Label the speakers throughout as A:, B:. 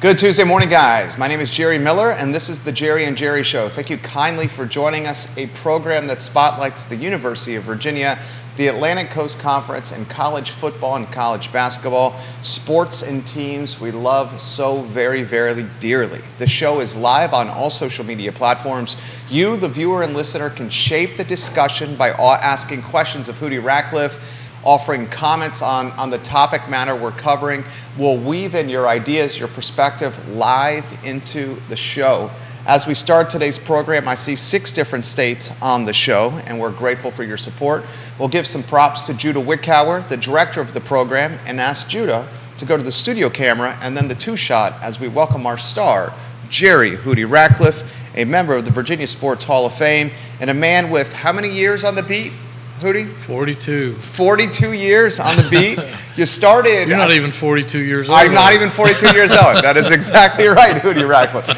A: Good Tuesday morning, guys. My name is Jerry Miller, and this is the Jerry and Jerry Show. Thank you kindly for joining us, a program that spotlights the University of Virginia, the Atlantic Coast Conference, and college football and college basketball, sports and teams we love so very, very dearly. The show is live on all social media platforms. You, the viewer and listener, can shape the discussion by asking questions of Hootie Ratcliffe, offering comments on the topic matter we're covering. We'll weave in your ideas, your perspective live into the show. As we start today's program, I see 6 different states on the show, and we're grateful for your support. We'll give some props to Judah Wickower, the director of the program, and ask Judah to go to the studio camera and then the 2-shot as we welcome our star, Jerry Hootie Ratcliffe, a member of the Virginia Sports Hall of Fame, and a man with how many years on the beat? Hootie?
B: 42.
A: 42 years on the beat. You started...
B: You're not even 42 years old.
A: I'm not even 42 years old. That is exactly right, Hootie Ratcliffe.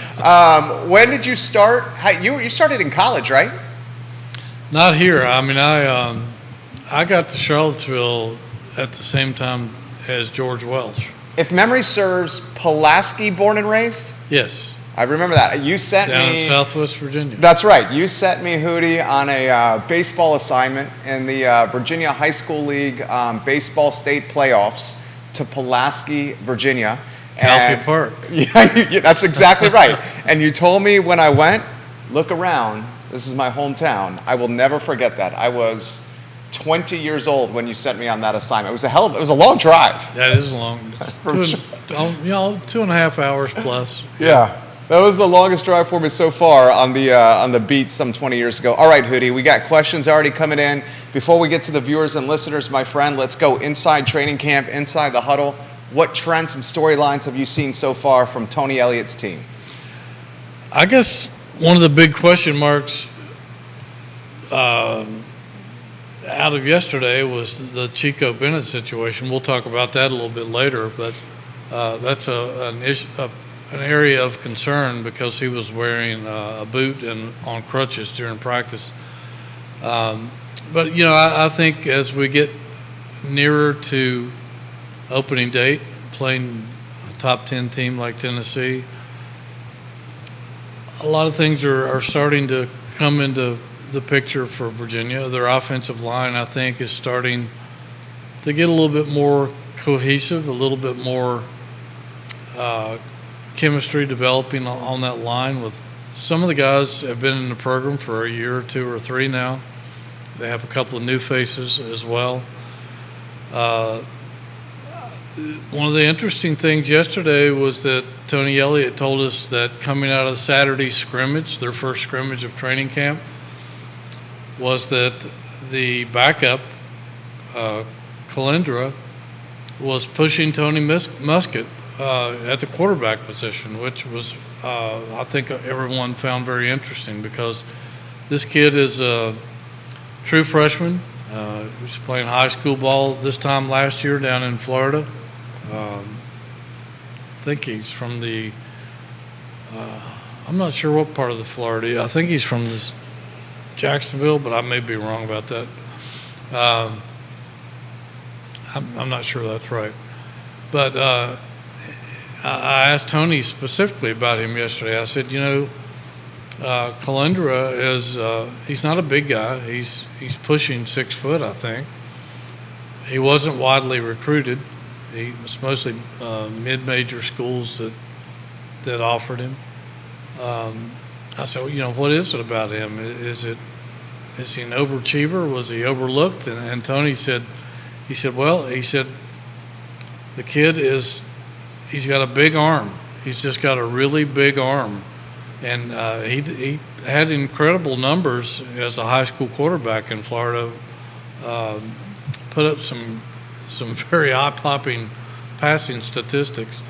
A: When did you start? You started in college, right?
B: Not here. I mean, I got to Charlottesville at the same time as George Welch.
A: If memory serves, Pulaski born and raised?
B: Yes.
A: I remember that. You sent
B: down
A: me...
B: in Southwest Virginia.
A: That's right. You sent me, Hootie, on a baseball assignment in the Virginia High School League baseball state playoffs to Pulaski, Virginia.
B: Calfee Park.
A: Yeah, that's exactly right. And you told me when I went, look around. This is my hometown. I will never forget that. I was 20 years old when you sent me on that assignment. It was a long drive.
B: That is long. 2.5 hours plus.
A: Yeah. That was the longest drive for me so far on the beat some 20 years ago. All right, Hootie, we got questions already coming in. Before we get to the viewers and listeners, my friend, let's go inside training camp, inside the huddle. What trends and storylines have you seen so far from Tony Elliott's team?
B: I guess one of the big question marks out of yesterday was the Chico Bennett situation. We'll talk about that a little bit later, but that's an area of concern because he was wearing a boot and on crutches during practice. But, I think as we get nearer to opening date, playing a top 10 team like Tennessee, a lot of things are starting to come into the picture for Virginia. Their offensive line, I think, is starting to get a little bit more cohesive, a little bit more chemistry developing on that line. With some of the guys have been in the program for a year or 2 or 3 now. They have a couple of new faces as well. One of the interesting things yesterday was that Tony Elliott told us that coming out of Saturday scrimmage, their first scrimmage of training camp, was that the backup, Calendra, was pushing Tony Muskett at the quarterback position, which was, I think everyone found very interesting because this kid is a true freshman. He was playing high school ball this time last year down in Florida. I think he's from I'm not sure what part of the Florida. I think he's from Jacksonville, but I may be wrong about that. I'm not sure that's right. But I asked Tony specifically about him yesterday. I said, Calendra is he's not a big guy. He's pushing 6 foot, I think. He wasn't widely recruited. He was mostly mid-major schools that offered him. I said, what is it about him? Is he an overachiever? Was he overlooked? And Tony said, the kid he's got a big arm. He's just got a really big arm. And he had incredible numbers as a high school quarterback in Florida, put up some very eye-popping passing statistics.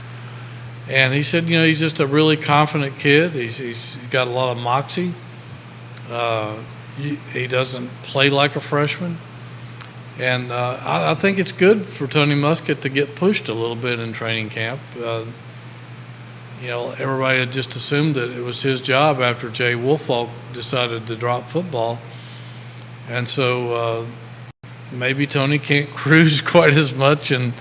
B: And he said, he's just a really confident kid. He's got a lot of moxie. He doesn't play like a freshman. And I think it's good for Tony Muskett to get pushed a little bit in training camp. Everybody had just assumed that it was his job after Jay Woolfolk decided to drop football. And so maybe Tony can't cruise quite as much and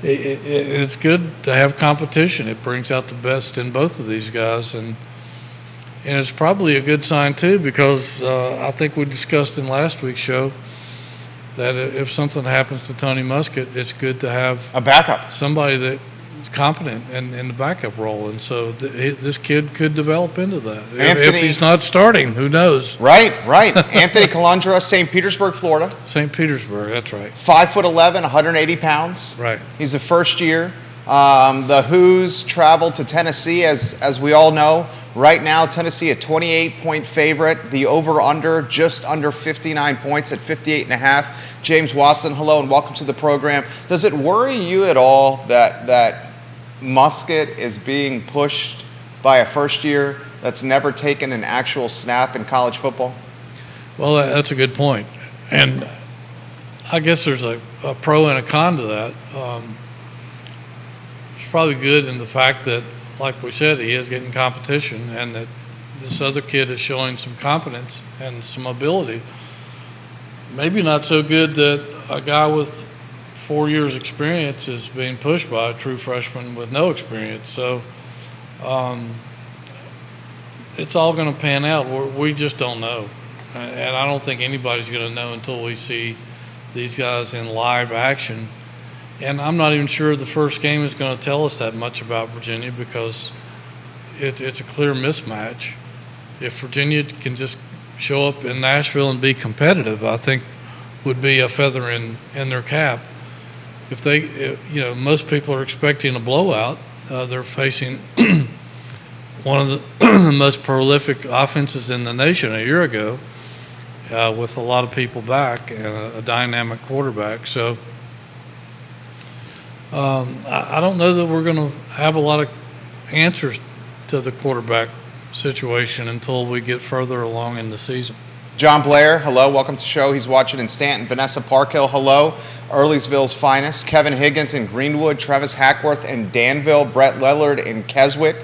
B: it's good to have competition. It brings out the best in both of these guys, and it's probably a good sign too, because I think we discussed in last week's show that if something happens to Tony Muskett, it's good to have
A: A backup.
B: somebody that's competent in the backup role, and so this kid could develop into that. If he's not starting, who knows?
A: Right. Anthony Colundra, St. Petersburg, Florida.
B: St. Petersburg, that's right.
A: 5'11", 180 pounds.
B: Right.
A: He's a first year. The Who's traveled to Tennessee, as we all know. Right now, Tennessee a 28-point favorite. The over-under just under 59 points at 58.5. James Watson, hello and welcome to the program. Does it worry you at all that Muskett is being pushed by a first year that's never taken an actual snap in college football?
B: Well, that's a good point. And I guess there's a pro and a con to that. It's probably good in the fact that, like we said, he is getting competition, and that this other kid is showing some competence and some ability. Maybe not so good that a guy with 4 years experience is being pushed by a true freshman with no experience. So it's all going to pan out. We just don't know. And I don't think anybody's going to know until we see these guys in live action. And I'm not even sure the first game is going to tell us that much about Virginia, because it's a clear mismatch. If Virginia can just show up in Nashville and be competitive, I think would be a feather in their cap. If most people are expecting a blowout. They're facing one of the most prolific offenses in the nation a year ago, with a lot of people back and a dynamic quarterback. So I don't know that we're going to have a lot of answers to the quarterback situation until we get further along in the season.
A: John Blair, hello, welcome to the show. He's watching in Stanton. Vanessa Parkhill, hello. Earlysville's finest. Kevin Higgins in Greenwood. Travis Hackworth in Danville. Brett Lillard in Keswick.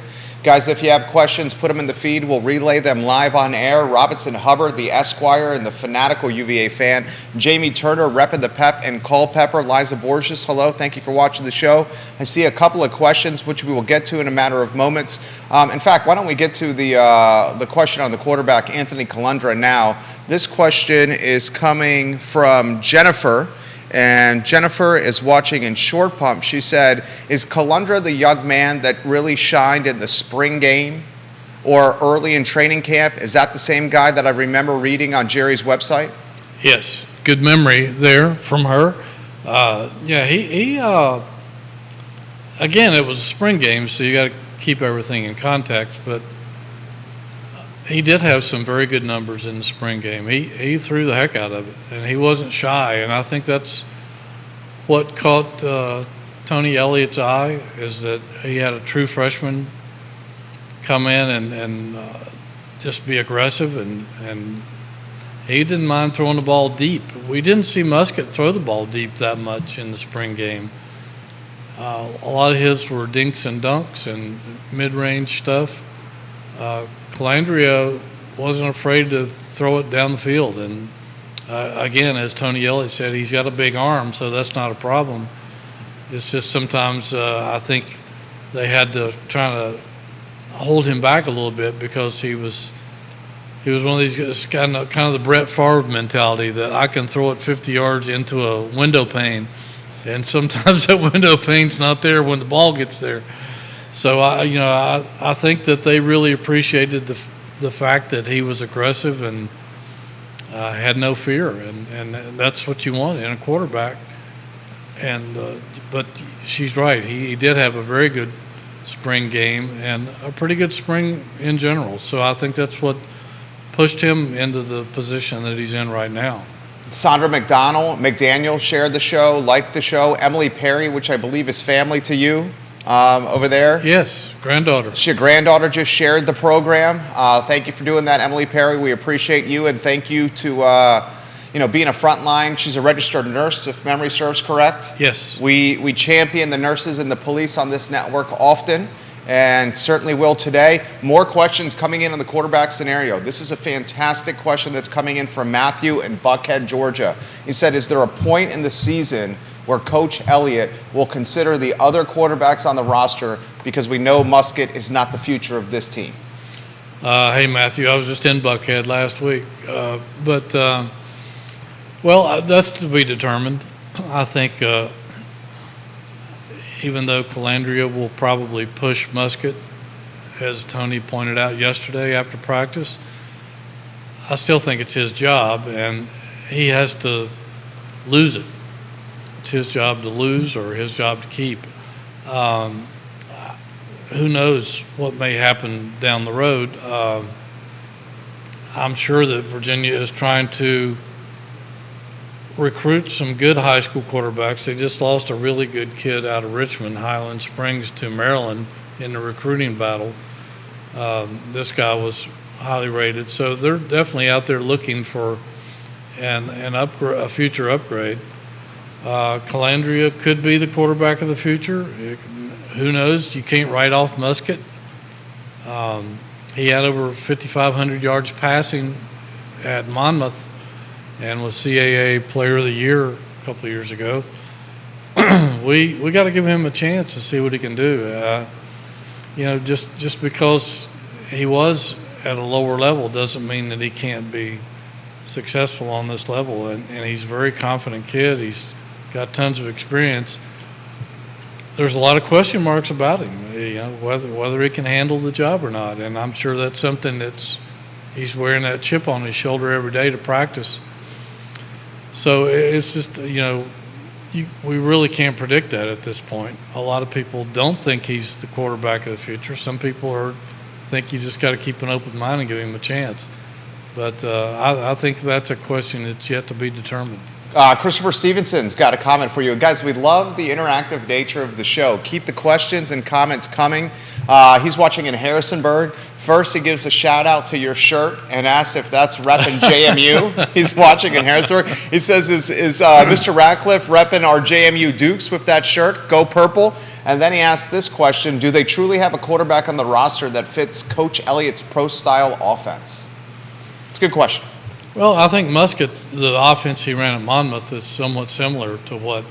A: Guys, if you have questions, put them in the feed. We'll relay them live on air. Robinson Hubbard, the Esquire, and the fanatical UVA fan. Jamie Turner, repping the Pep and Culpeper. Liza Borges, hello. Thank you for watching the show. I see a couple of questions, which we will get to in a matter of moments. In fact, why don't we get to the question on the quarterback, Anthony Colundra, now. This question is coming from Jennifer. And Jennifer is watching in Short Pump. She said, is Colundra the young man that really shined in the spring game or early in training camp? Is that the same guy that I remember reading on Jerry's website?
B: Yes, good memory there from her. He again, it was a spring game, so you got to keep everything in context, but he did have some very good numbers in the spring game. He threw the heck out of it, and he wasn't shy. And I think that's what caught Tony Elliott's eye, is that he had a true freshman come in and just be aggressive, and he didn't mind throwing the ball deep. We didn't see Muskett throw the ball deep that much in the spring game. A lot of his were dinks and dunks and mid-range stuff. Calandria wasn't afraid to throw it down the field. And, again, as Tony Elliott said, he's got a big arm, so that's not a problem. It's just sometimes I think they had to try to hold him back a little bit, because he was one of these guys, kind of the Brett Favre mentality that I can throw it 50 yards into a window pane, and sometimes that window pane's not there when the ball gets there. So I think that they really appreciated the fact that he was aggressive and had no fear, and that's what you want in a quarterback. And but she's right. He did have a very good spring game and a pretty good spring in general. So I think that's what pushed him into the position that he's in right now.
A: Sandra McDaniel shared the show, liked the show. Emily Perry, which I believe is family to you. Over there.
B: Yes, granddaughter.
A: Your granddaughter just shared the program. Thank you for doing that, Emily Perry. We appreciate you, and thank you to being a frontline. She's a registered nurse, if memory serves correct.
B: Yes.
A: We champion the nurses and the police on this network often, and certainly will today. More questions coming in on the quarterback scenario. This is a fantastic question that's coming in from Matthew in Buckhead, Georgia. He said, is there a point in the season where Coach Elliott will consider the other quarterbacks on the roster because we know Muskett is not the future of this team?
B: Hey, Matthew, I was just in Buckhead last week. That's to be determined. I think even though Calandria will probably push Muskett, as Tony pointed out yesterday after practice, I still think it's his job, and he has to lose it. It's his job to lose or his job to keep. Who knows what may happen down the road. I'm sure that Virginia is trying to recruit some good high school quarterbacks. They just lost a really good kid out of Richmond, Highland Springs, to Maryland in the recruiting battle. This guy was highly rated. So they're definitely out there looking for a future upgrade. Calandria could be the quarterback of the future. Who knows? You can't write off Muskett. He had over 5,500 yards passing at Monmouth and was CAA Player of the Year a couple of years ago. We got to give him a chance to see what he can do. Just because he was at a lower level doesn't mean that he can't be successful on this level. And he's a very confident kid. He's got tons of experience. There's a lot of question marks about him, whether he can handle the job or not. And I'm sure that's something he's wearing that chip on his shoulder every day to practice. So it's just, we really can't predict that at this point. A lot of people don't think he's the quarterback of the future. Some people think you just got to keep an open mind and give him a chance. But I think that's a question that's yet to be determined.
A: Christopher Stevenson's got a comment for you. Guys, we love the interactive nature of the show. Keep the questions and comments coming. He's watching in Harrisonburg. First, he gives a shout-out to your shirt and asks if that's repping JMU. He's watching in Harrisonburg. He says, is Mr. Ratcliffe repping our JMU Dukes with that shirt? Go Purple. And then he asks this question, do they truly have a quarterback on the roster that fits Coach Elliott's pro-style offense? It's a good question.
B: Well, I think Muskett, the offense he ran at Monmouth, is somewhat similar to what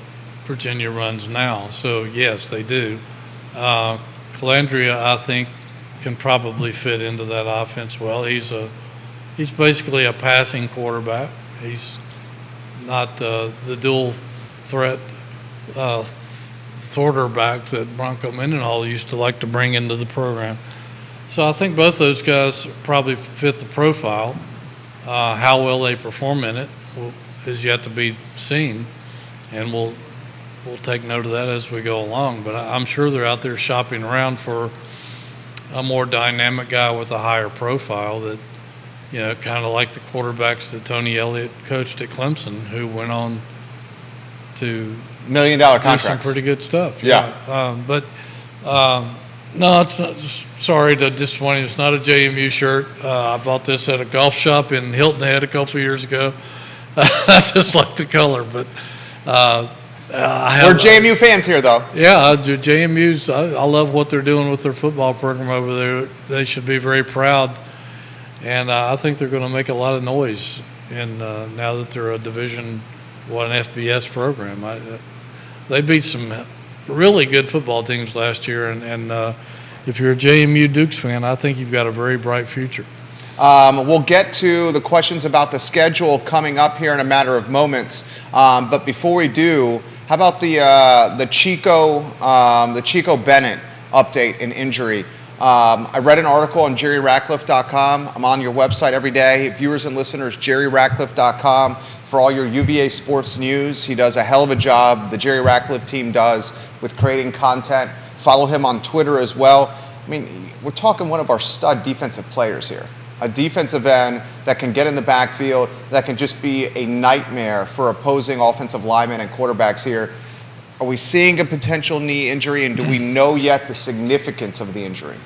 B: Virginia runs now. So, yes, they do. Calandria, I think, can probably fit into that offense well. He's basically a passing quarterback. He's not the dual threat quarterback that Bronco Mendenhall used to like to bring into the program. So I think both those guys probably fit the profile. How well they perform in it is yet to be seen, and we'll take note of that as we go along. But I'm sure they're out there shopping around for a more dynamic guy with a higher profile that, kind of like the quarterbacks that Tony Elliott coached at Clemson, who went on to
A: $1 million contracts.
B: Do some pretty good stuff.
A: Yeah.
B: No, it's not. Sorry to disappoint you. It's not a JMU shirt. I bought this at a golf shop in Hilton Head a couple of years ago. I just like the color, but
A: we're JMU fans here, though.
B: Yeah, JMU's. I love what they're doing with their football program over there. They should be very proud, and I think they're going to make a lot of noise. And now that they're a Division I FBS program, they beat some really good football teams last year, and if you're a JMU Dukes fan, I think you've got a very bright future.
A: We'll get to the questions about the schedule coming up here in a matter of moments, but before we do, how about the Chico Bennett update and injury? I read an article on jerryratcliffe.com. I'm on your website every day. Viewers and listeners, jerryratcliffe.com for all your UVA sports news. He does a hell of a job, the Jerry Ratcliffe team does, with creating content. Follow him on Twitter as well. I mean, we're talking one of our stud defensive players here. A defensive end that can get in the backfield, that can just be a nightmare for opposing offensive linemen and quarterbacks here. Are we seeing a potential knee injury, and do we know yet the significance of the injury?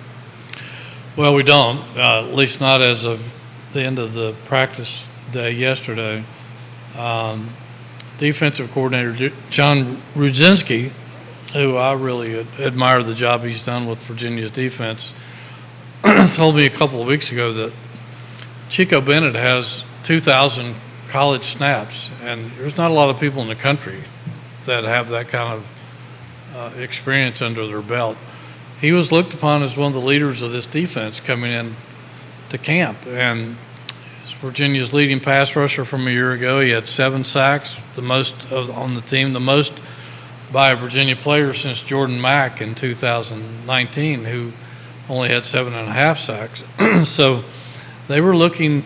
B: Well, we don't, at least not as of the end of the practice day yesterday. Defensive coordinator John Rudzinski who I really admire the job he's done with Virginia's defense, told me a couple of weeks ago that Chico Bennett has 2,000 college snaps, and there's not a lot of people in the country that have that kind of experience under their belt. He was looked upon as one of the leaders of this defense coming in to camp, and he's Virginia's leading pass rusher from a year ago. He had 7 sacks, the most on the team, the most by a Virginia player since Jordan Mack in 2019, who only had 7.5 sacks. So they were looking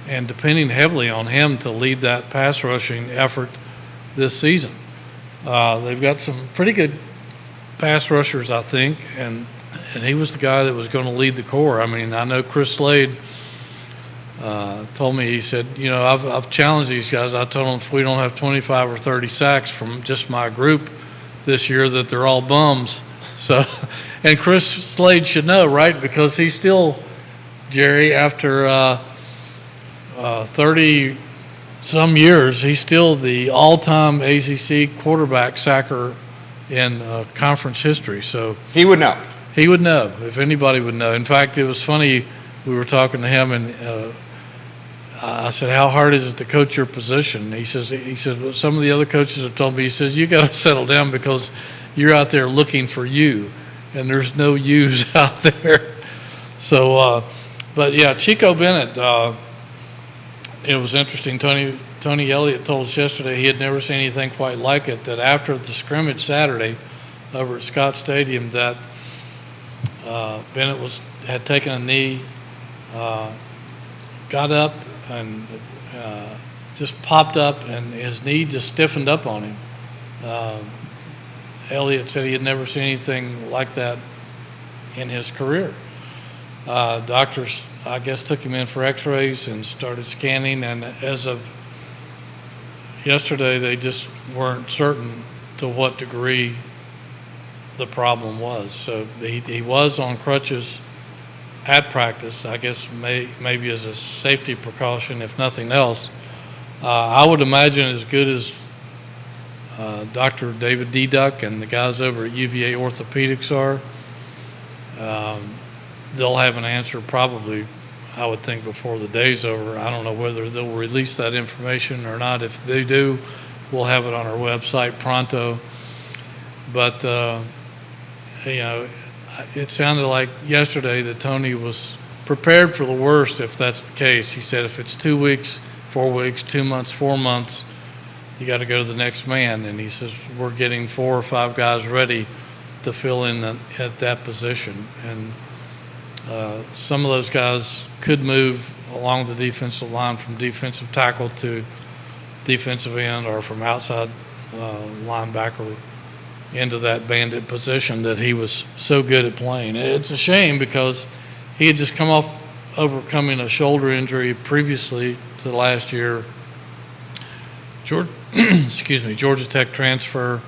B: and depending heavily on him to lead that pass rushing effort this season. They've got some pretty good pass rushers, I think, and he was the guy that was going to lead the core. I mean, I know Chris Slade told me, he said, I've challenged these guys. I told them if we don't have 25 or 30 sacks from just my group this year, that they're all bums. So, and Chris Slade should know, right? Because he's still, Jerry, after 30 some years, he's still the all-time ACC quarterback sacker in conference history. So
A: he would know.
B: He would know, if anybody would know. In fact, it was funny, we were talking to him, and I said, how hard is it to coach your position? He says, well, some of the other coaches have told me, he says, you got to settle down because you're out there looking for you, and there's no yous out there. So, but yeah, Chico Bennett, it was interesting. Tony Elliott told us yesterday he had never seen anything quite like it, that after the scrimmage Saturday over at Scott Stadium, that Bennett had taken a knee, got up and just popped up, and his knee just stiffened up on him. Elliott said he had never seen anything like that in his career. Doctors, I guess, took him in for x-rays and started scanning, and as of yesterday, they just weren't certain to what degree the problem was. So he was on crutches at practice, I guess maybe as a safety precaution, if nothing else. I would imagine as good as Dr. David Duck and the guys over at UVA Orthopedics are, they'll have an answer probably, I would think, before the day's over. I don't know whether they'll release that information or not. If they do, we'll have it on our website pronto. But, it sounded like yesterday that Tony was prepared for the worst if that's the case. He said if it's 2 weeks, 4 weeks, 2 months, 4 months, you got to go to the next man. And he says we're getting 4 or 5 guys ready to fill in at that position. And some of those guys could move along the defensive line from defensive tackle to defensive end, or from outside linebacker into that bandit position that he was so good at playing. It's a shame because he had just come off overcoming a shoulder injury previously to last year. Georgia Tech transfer,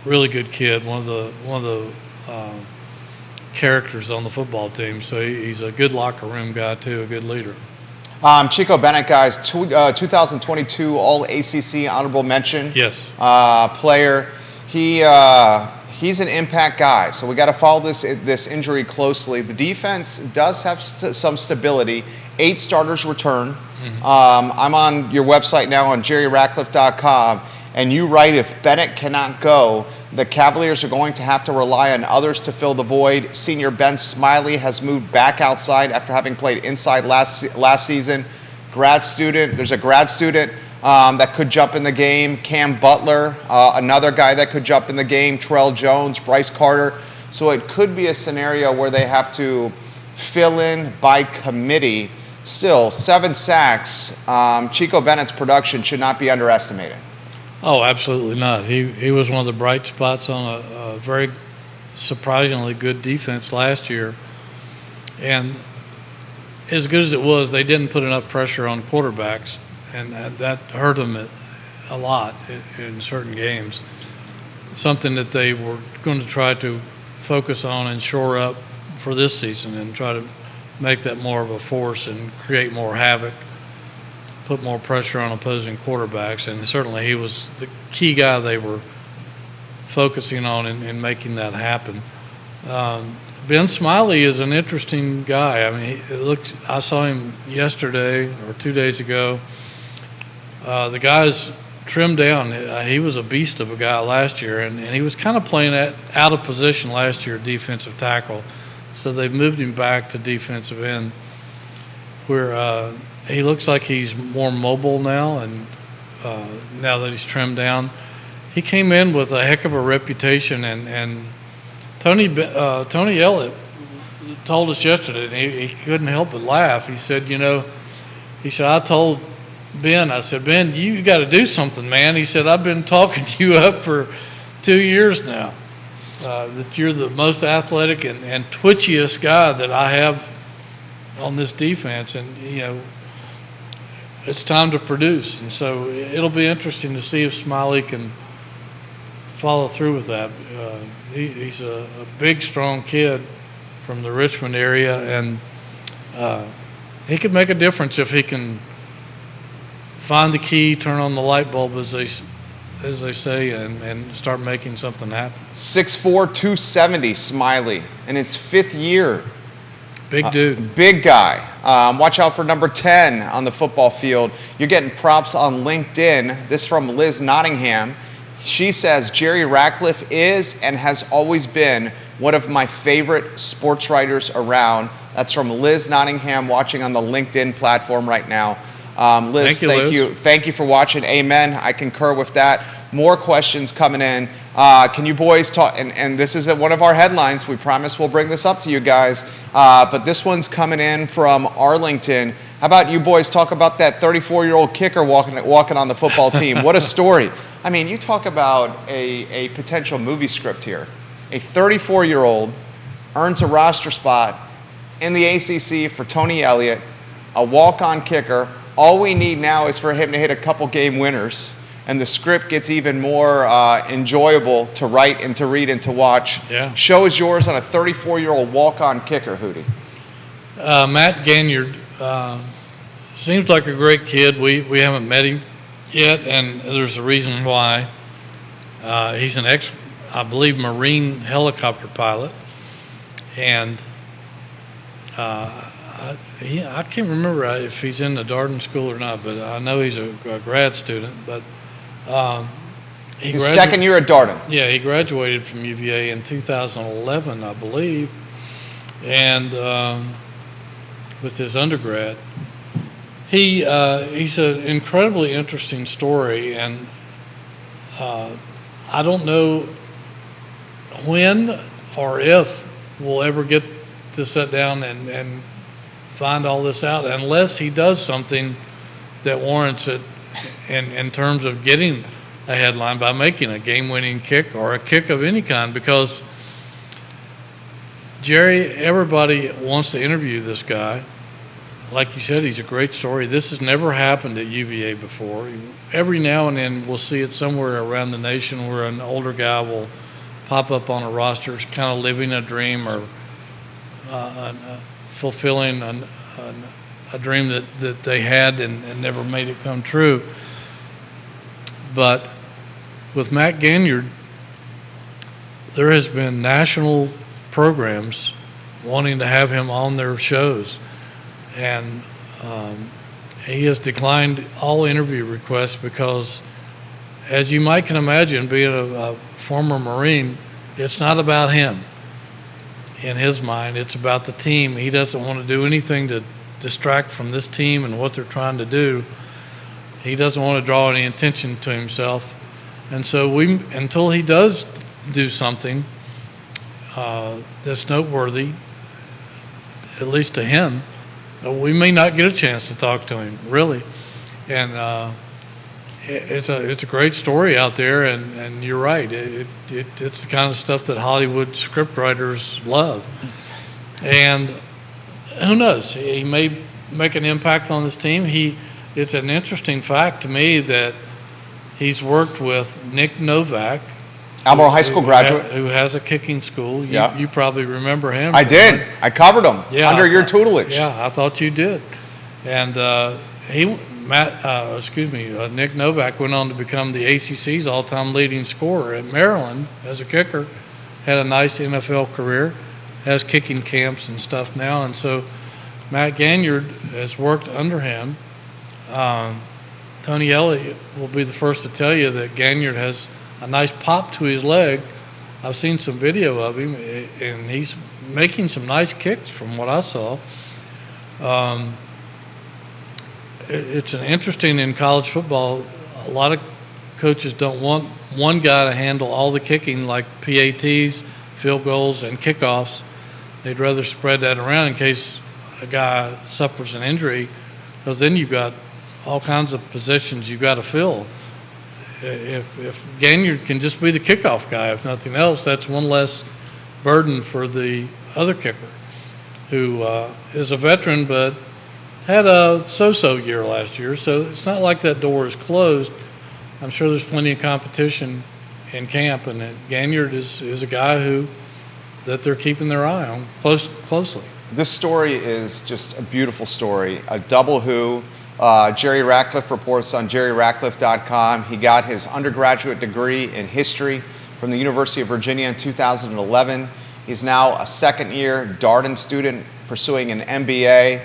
B: really good kid, one of the characters on the football team. So he's a good locker room guy too, a good leader.
A: Chico Bennett, guys, 2022 All-ACC honorable mention.
B: Yes.
A: Player. He's an impact guy, so we got to follow this injury closely. The defense does have some stability. 8 starters return. Mm-hmm. I'm on your website now on jerryratcliffe.com, and you write if Bennett cannot go, the Cavaliers are going to have to rely on others to fill the void. Senior Ben Smiley has moved back outside after having played inside last season. There's a grad student that could jump in the game. Cam Butler, another guy that could jump in the game. Terrell Jones, Bryce Carter. So it could be a scenario where they have to fill in by committee. Still, 7 sacks. Chico Bennett's production should not be underestimated. Oh,
B: absolutely not. He was one of the bright spots on a very surprisingly good defense last year. And as good as it was, they didn't put enough pressure on quarterbacks, and that hurt them a lot in certain games. Something that they were going to try to focus on and shore up for this season and try to make that more of a force and create more havoc, put more pressure on opposing quarterbacks. And certainly he was the key guy they were focusing on and making that happen. Ben Smiley is an interesting guy. I mean, I saw him yesterday or 2 days ago. The guy's trimmed down. He was a beast of a guy last year, and he was kind of playing out of position last year, defensive tackle. So they've moved him back to defensive end, where he looks like he's more mobile now, and now that he's trimmed down. He came in with a heck of a reputation, and Tony Elliott told us yesterday, and he couldn't help but laugh. He said, I told Ben, I said, Ben, you got to do something, man. He said, I've been talking you up for 2 years now, that you're the most athletic and twitchiest guy that I have on this defense, and, it's time to produce. And so it'll be interesting to see if Smiley can follow through with that. He's a big, strong kid from the Richmond area, and he could make a difference if he can find the key, turn on the light bulb, as they say, and start making something happen.
A: 6'4", 270, Smiley, in his 5th year.
B: Big dude.
A: Big guy. Watch out for number 10 on the football field. You're getting props on LinkedIn. This from Liz Nottingham. She says, Jerry Ratcliffe is and has always been one of my favorite sports writers around. That's from Liz Nottingham, watching on the LinkedIn platform right now. Liz, thank you. Thank you for watching. Amen. I concur with that. More questions coming in. Can you boys talk? And this is one of our headlines. We promise we'll bring this up to you guys. But this one's coming in from Arlington. How about you boys talk about that 34-year-old kicker walking on the football team? What a story. I mean, you talk about a potential movie script here. A 34-year-old earns a roster spot in the ACC for Tony Elliott, a walk-on kicker. All we need now is for him to hit a couple game winners, and the script gets even more enjoyable to write and to read and to watch.
B: Yeah.
A: Show is yours on a 34-year-old walk-on kicker, Hootie.
B: Matt Ganyard seems like a great kid. We haven't met him yet, and there's a reason why. He's an I believe, Marine helicopter pilot, and I can't remember if he's in the Darden School or not, but I know he's a grad student. But
A: his second year at Darden.
B: Yeah, he graduated from UVA in 2011, I believe, and with his undergrad. He's an incredibly interesting story, and I don't know when or if we'll ever get to sit down and find all this out, unless he does something that warrants it in terms of getting a headline by making a game-winning kick or a kick of any kind, because Jerry, everybody wants to interview this guy. Like you said, he's a great story. This has never happened at UVA before. Every now and then we'll see it somewhere around the nation where an older guy will pop up on a roster, kind of living a dream or fulfilling a dream that they had and never made it come true. But with Matt Ganyard, there has been national programs wanting to have him on their shows. And he has declined all interview requests because, as you might can imagine, being a former Marine, it's not about him. In his mind, it's about the team. He doesn't want to do anything to distract from this team and what they're trying to do. He doesn't want to draw any attention to himself. And so until he does do something that's noteworthy, at least to him, we may not get a chance to talk to him, really. And it's a great story out there, and you're right. It's the kind of stuff that Hollywood scriptwriters love. And who knows? He may make an impact on this team. It's an interesting fact to me that he's worked with Nick Novak,
A: Albemarle High School graduate,
B: who has a kicking school. You probably remember him.
A: I did. I covered him under your tutelage.
B: Yeah, I thought you did. And Nick Novak went on to become the ACC's all-time leading scorer at Maryland as a kicker. Had a nice NFL career, has kicking camps and stuff now, and so Matt Ganyard has worked under him. Tony Elliott will be the first to tell you that Ganyard has a nice pop to his leg. I've seen some video of him, and he's making some nice kicks from what I saw. It's an interesting in college football. A lot of coaches don't want one guy to handle all the kicking, like PATs, field goals, and kickoffs. They'd rather spread that around in case a guy suffers an injury, because then you've got all kinds of positions you've got to fill. If Ganyard can just be the kickoff guy, if nothing else, that's one less burden for the other kicker, who is a veteran but had a so-so year last year. So it's not like that door is closed. I'm sure there's plenty of competition in camp, and that Ganyard is a guy that they're keeping their eye on closely.
A: This story is just a beautiful story. A double who. Jerry Ratcliffe reports on jerryratcliffe.com. He got his undergraduate degree in history from the University of Virginia in 2011. He's now a second-year Darden student pursuing an MBA.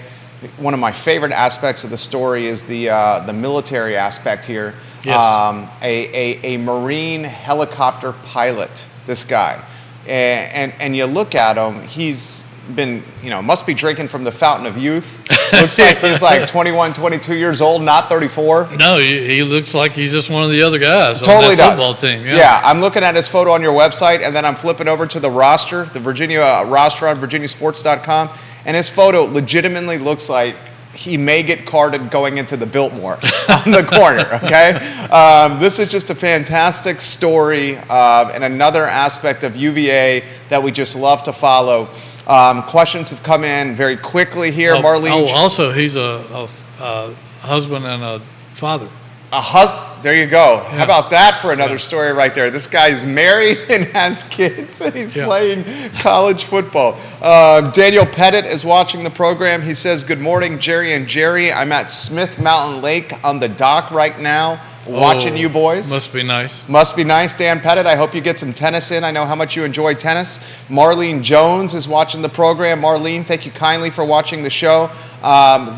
A: One of my favorite aspects of the story is the military aspect here.
B: Yes.
A: A Marine helicopter pilot, this guy. And you look at him, he's been, must be drinking from the fountain of youth. Looks like he's like 21, 22 years old, not 34.
B: No, he looks like he's just one of the other guys
A: totally
B: on that
A: does.
B: football team.
A: Yeah, I'm looking at his photo on your website, and then I'm flipping over to the roster, the Virginia roster on virginiasports.com, and his photo legitimately looks like he may get carded going into the Biltmore on the corner, okay? This is just a fantastic story and another aspect of UVA that we just love to follow. Questions have come in very quickly here. Marlene.
B: Also, he's a husband and a father.
A: There you go.
B: Yeah.
A: How about that for another story right there? This guy's married and has kids, and he's playing college football. Daniel Pettit is watching the program. He says, "Good morning, Jerry and Jerry. I'm at Smith Mountain Lake on the dock right now, watching you boys."
B: Must be nice.
A: Must be nice, Dan Pettit. I hope you get some tennis in. I know how much you enjoy tennis. Marlene Jones is watching the program. Marlene, thank you kindly for watching the show.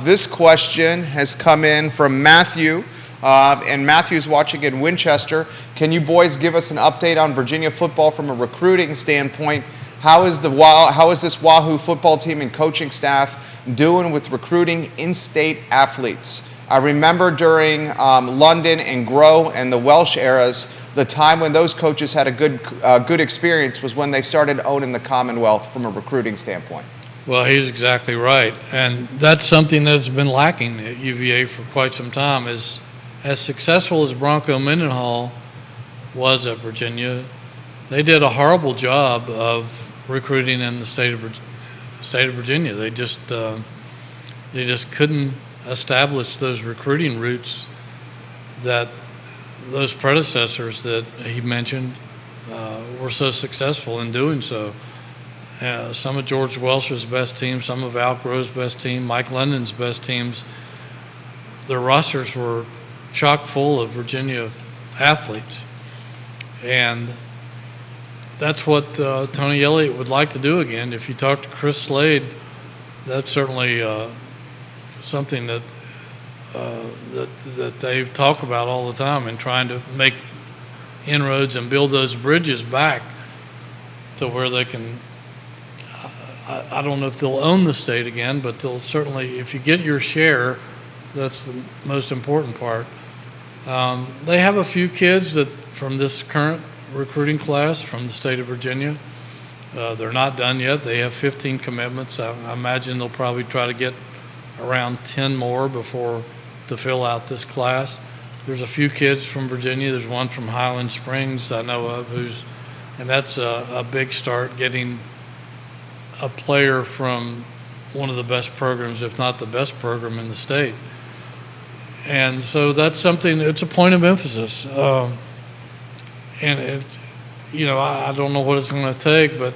A: This question has come in from Matthew. And Matthew's watching in Winchester. Can you boys give us an update on Virginia football from a recruiting standpoint? How is this Wahoo football team and coaching staff doing with recruiting in-state athletes? I remember during London and Grow and the Welsh eras, the time when those coaches had a good experience was when they started owning the Commonwealth from a recruiting standpoint.
B: Well, he's exactly right. And that's something that's been lacking at UVA for quite some time. As successful as Bronco Mendenhall was at Virginia, they did a horrible job of recruiting in the state of Virginia. They just couldn't establish those recruiting routes that those predecessors that he mentioned were so successful in doing so. Some of George Welsh's best teams, some of Al Grove's best team, Mike London's best teams, their rosters were chock full of Virginia athletes. And that's what Tony Elliott would like to do again. If you talk to Chris Slade, that's certainly something that they talk about all the time, and trying to make inroads and build those bridges back to where they can, I don't know if they'll own the state again, but they'll certainly, if you get your share, that's the most important part. They have a few kids that from this current recruiting class from the state of Virginia. They're not done yet. They have 15 commitments. I imagine they'll probably try to get around 10 more to fill out this class. There's a few kids from Virginia. There's one from Highland Springs I know of and that's a big start, getting a player from one of the best programs, if not the best program in the state. And so that's something, it's a point of emphasis. And it's, I don't know what it's going to take, but,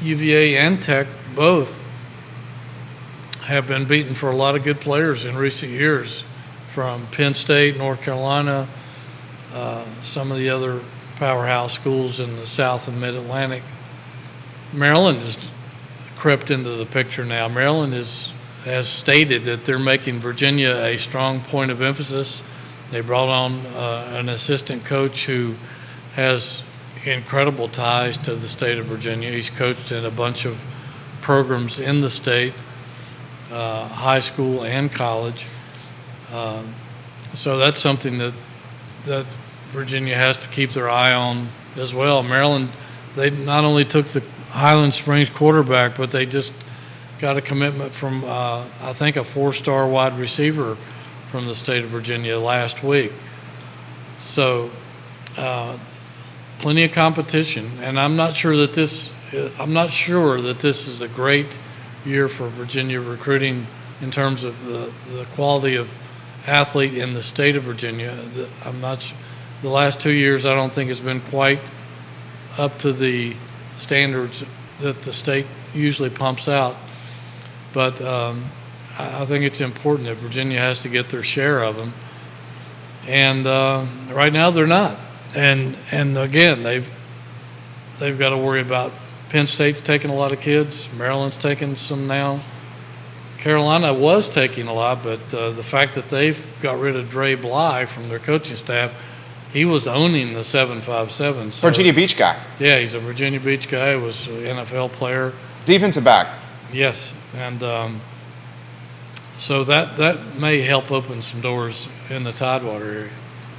B: UVA and Tech both have been beaten for a lot of good players in recent years, from Penn State, North Carolina, some of the other powerhouse schools in the South and Mid-Atlantic. Maryland has crept into the picture now. Maryland has stated that they're making Virginia a strong point of emphasis. They brought on an assistant coach who has incredible ties to the state of Virginia. He's coached in a bunch of programs in the state, high school and college. So that's something that Virginia has to keep their eye on as well. Maryland, they not only took the Highland Springs quarterback, but they just got a commitment from, I think, a 4-star wide receiver from the state of Virginia last week. So plenty of competition, and I'm not sure that this is a great year for Virginia recruiting in terms of the quality of athlete in the state of Virginia. The last 2 years, I don't think has been quite up to the standards that the state usually pumps out. But I think it's important that Virginia has to get their share of them. And right now they're not. And again, they've got to worry about Penn State's taking a lot of kids. Maryland's taking some now. Carolina was taking a lot, but the fact that they've got rid of Dre Bly from their coaching staff, he was owning the 757. So,
A: Virginia Beach guy.
B: Yeah, he's a Virginia Beach guy. He was an NFL player.
A: Defensive back.
B: Yes, and so that may help open some doors in the Tidewater area.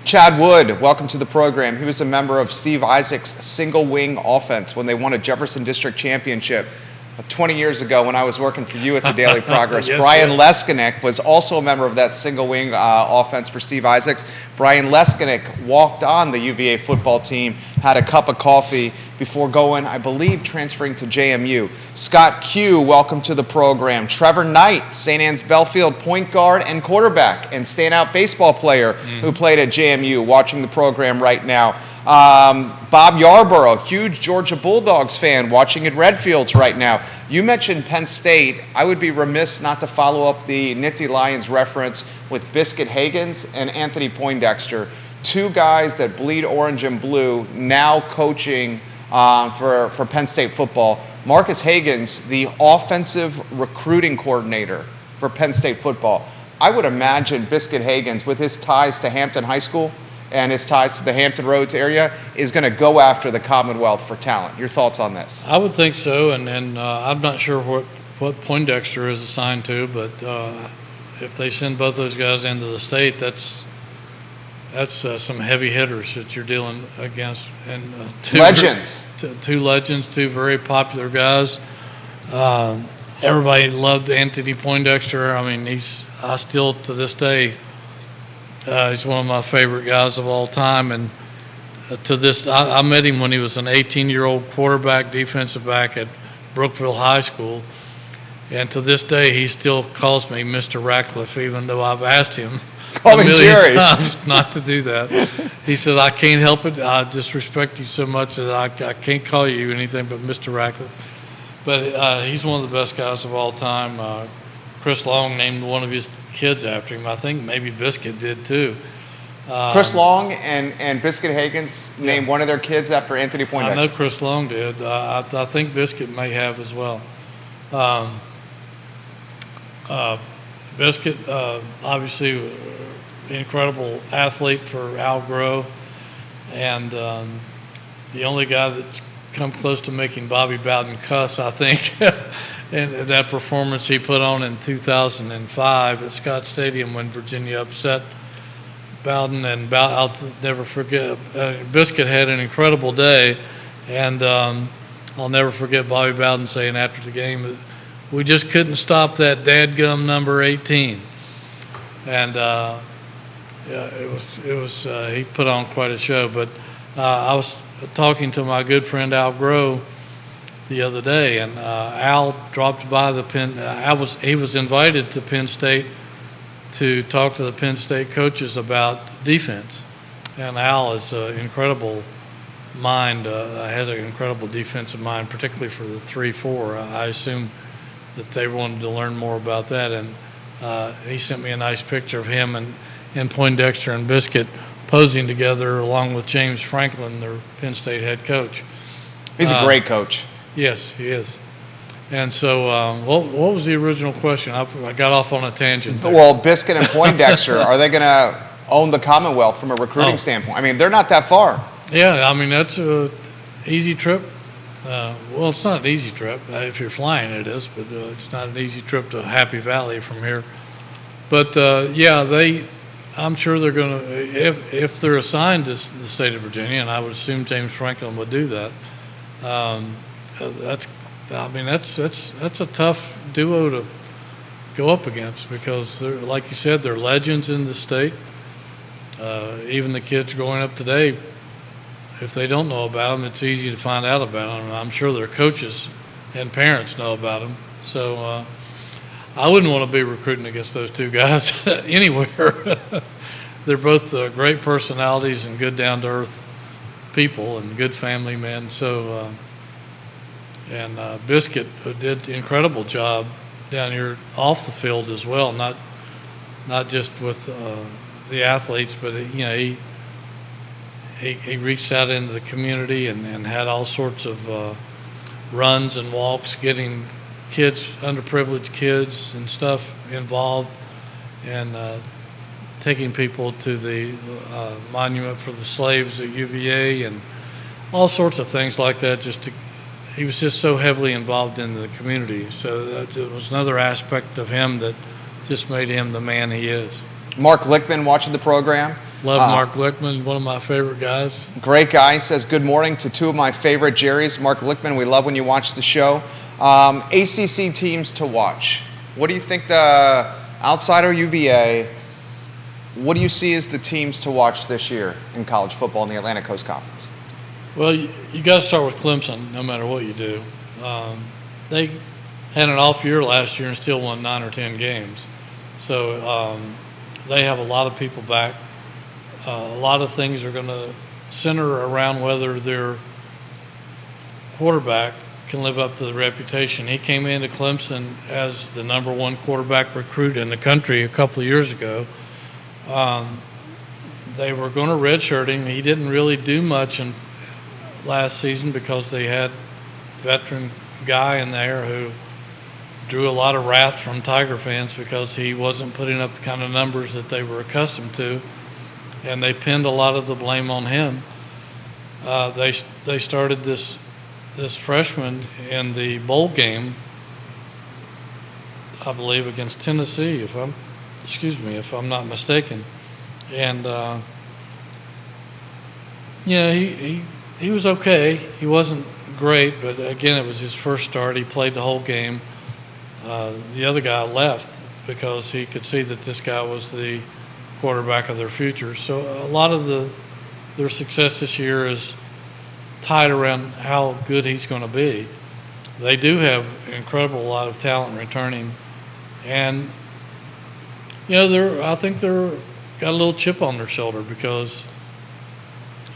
A: Chad Wood, welcome to the program. He was a member of Steve Isaac's single wing offense when they won a Jefferson District championship 20 years ago when I was working for you at the Daily Progress.
B: Yes,
A: Brian
B: sir.
A: Leskinek was also a member of that single wing offense for Steve Isaacs. Brian Leskinek walked on the UVA football team, had a cup of coffee before going, I believe, transferring to JMU. Scott Q, welcome to the program. Trevor Knight, St. Anne's Belfield point guard and quarterback and standout baseball player who played at JMU, watching the program right now. Bob Yarborough, huge Georgia Bulldogs fan, watching at Redfields right now. You mentioned Penn State. I would be remiss not to follow up the Nittany Lions reference with Biscuit Higgins and Anthony Poindexter, two guys that bleed orange and blue, now coaching for Penn State football. Marcus Higgins, the offensive recruiting coordinator for Penn State football. I would imagine Biscuit Higgins, with his ties to Hampton High School and his ties to the Hampton Roads area, is going to go after the Commonwealth for talent. Your thoughts on this?
B: I would think so, and I'm not sure what Poindexter is assigned to, but if they send both those guys into the state, that's some heavy hitters that you're dealing against. And
A: Legends.
B: Two legends, two very popular guys. Everybody loved Anthony Poindexter. I mean, I still, to this day, he's one of my favorite guys of all time. And I met him when he was an 18-year-old quarterback, defensive back at Brookville High School. And to this day, he still calls me Mr. Ratcliffe, even though I've asked him
A: Call
B: a
A: me
B: million
A: Jerry.
B: times not to do that. He said, I can't help it. I just respect you so much that I can't call you anything but Mr. Ratcliffe. But he's one of the best guys of all time. Chris Long named one of his kids after him. I think maybe Biscuit did too.
A: Chris Long and Biscuit Higgins named one of their kids after Anthony Poindexter.
B: I know Chris Long did. I think Biscuit may have as well. Biscuit, obviously, incredible athlete for Al Groh, and the only guy that's come close to making Bobby Bowden cuss, I think, and that performance he put on in 2005 at Scott Stadium when Virginia upset Bowden, and I'll never forget. Biscuit had an incredible day, and I'll never forget Bobby Bowden saying after the game, we just couldn't stop that dadgum number 18. And it was he put on quite a show. But I was talking to my good friend Al Groh the other day, and Al dropped by the Penn. He was invited to Penn State to talk to the Penn State coaches about defense. And Al is an incredible mind, has an incredible defensive mind, particularly for the 3-4. I assume that they wanted to learn more about that. And he sent me a nice picture of him and Poindexter and Biscuit posing together along with James Franklin, their Penn State head coach.
A: He's a great coach.
B: Yes, he is. And so what was the original question? I got off on a tangent there.
A: Well, Biscuit and Poindexter, are they going to own the Commonwealth from a recruiting standpoint? I mean, they're not that far.
B: Yeah, I mean, that's an easy trip. Well, it's not an easy trip. If you're flying, it is, but it's not an easy trip to Happy Valley from here. But, I'm sure they're going to, if they're assigned to the state of Virginia, and I would assume James Franklin would do that, that's a tough duo to go up against because, like you said, they're legends in the state. Even the kids growing up today, if they don't know about them, it's easy to find out about them. I'm sure their coaches and parents know about them. So I wouldn't want to be recruiting against those two guys anywhere. They're both great personalities and good down-to-earth people and good family men. So, Biscuit did an incredible job down here off the field as well, not just with the athletes, but he reached out into the community and had all sorts of runs and walks, getting kids, underprivileged kids and stuff involved, and taking people to the monument for the slaves at UVA and all sorts of things like that. He was just so heavily involved in the community. So that was another aspect of him that just made him the man he is.
A: Mark Lichtman watching the program.
B: Love Mark Lichtman, one of my favorite guys.
A: Great guy. He says, good morning to two of my favorite Jerrys. Mark Lichtman, we love when you watch the show. ACC teams to watch. What do you think outside of UVA, what do you see as the teams to watch this year in college football in the Atlantic Coast Conference?
B: Well, you got to start with Clemson no matter what you do. They had an off year last year and still won 9 or 10 games. So they have a lot of people back. A lot of things are going to center around whether their quarterback can live up to the reputation. He came into Clemson as the number one quarterback recruit in the country a couple of years ago. They were going to redshirt him. He didn't really do much in last season because they had a veteran guy in there who drew a lot of wrath from Tiger fans because he wasn't putting up the kind of numbers that they were accustomed to, and they pinned a lot of the blame on him. They started this freshman in the bowl game, I believe, against Tennessee, if I'm not mistaken. And he was okay. He wasn't great, but again, it was his first start. He played the whole game. The other guy left because he could see that this guy was the quarterback of their future. So a lot of their success this year is tied around how good he's going to be. They do have an incredible lot of talent returning, and I think they're got a little chip on their shoulder because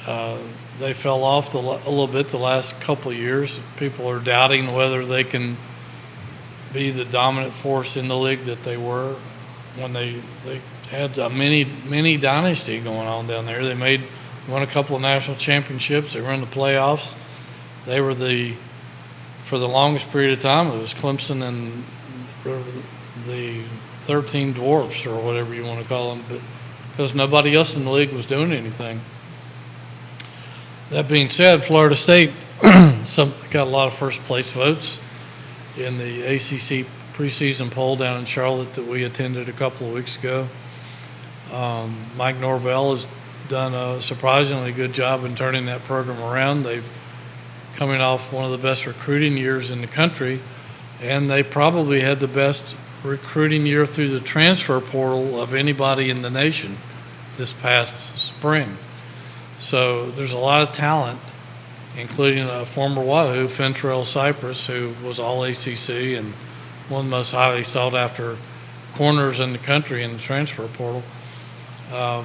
B: they fell off a little bit the last couple of years. People are doubting whether they can be the dominant force in the league that they were when they had a mini dynasty going on down there. They won a couple of national championships. They were in the playoffs. They were for the longest period of time, it was Clemson and the 13 Dwarfs or whatever you want to call them, but because nobody else in the league was doing anything. That being said, Florida State got a lot of first-place votes in the ACC preseason poll down in Charlotte that we attended a couple of weeks ago. Mike Norvell has done a surprisingly good job in turning that program around. They've coming off one of the best recruiting years in the country, and they probably had the best recruiting year through the transfer portal of anybody in the nation this past spring. So there's a lot of talent, including a former Wahoo, Fentrell Cypress, who was all ACC and one of the most highly sought after corners in the country in the transfer portal. A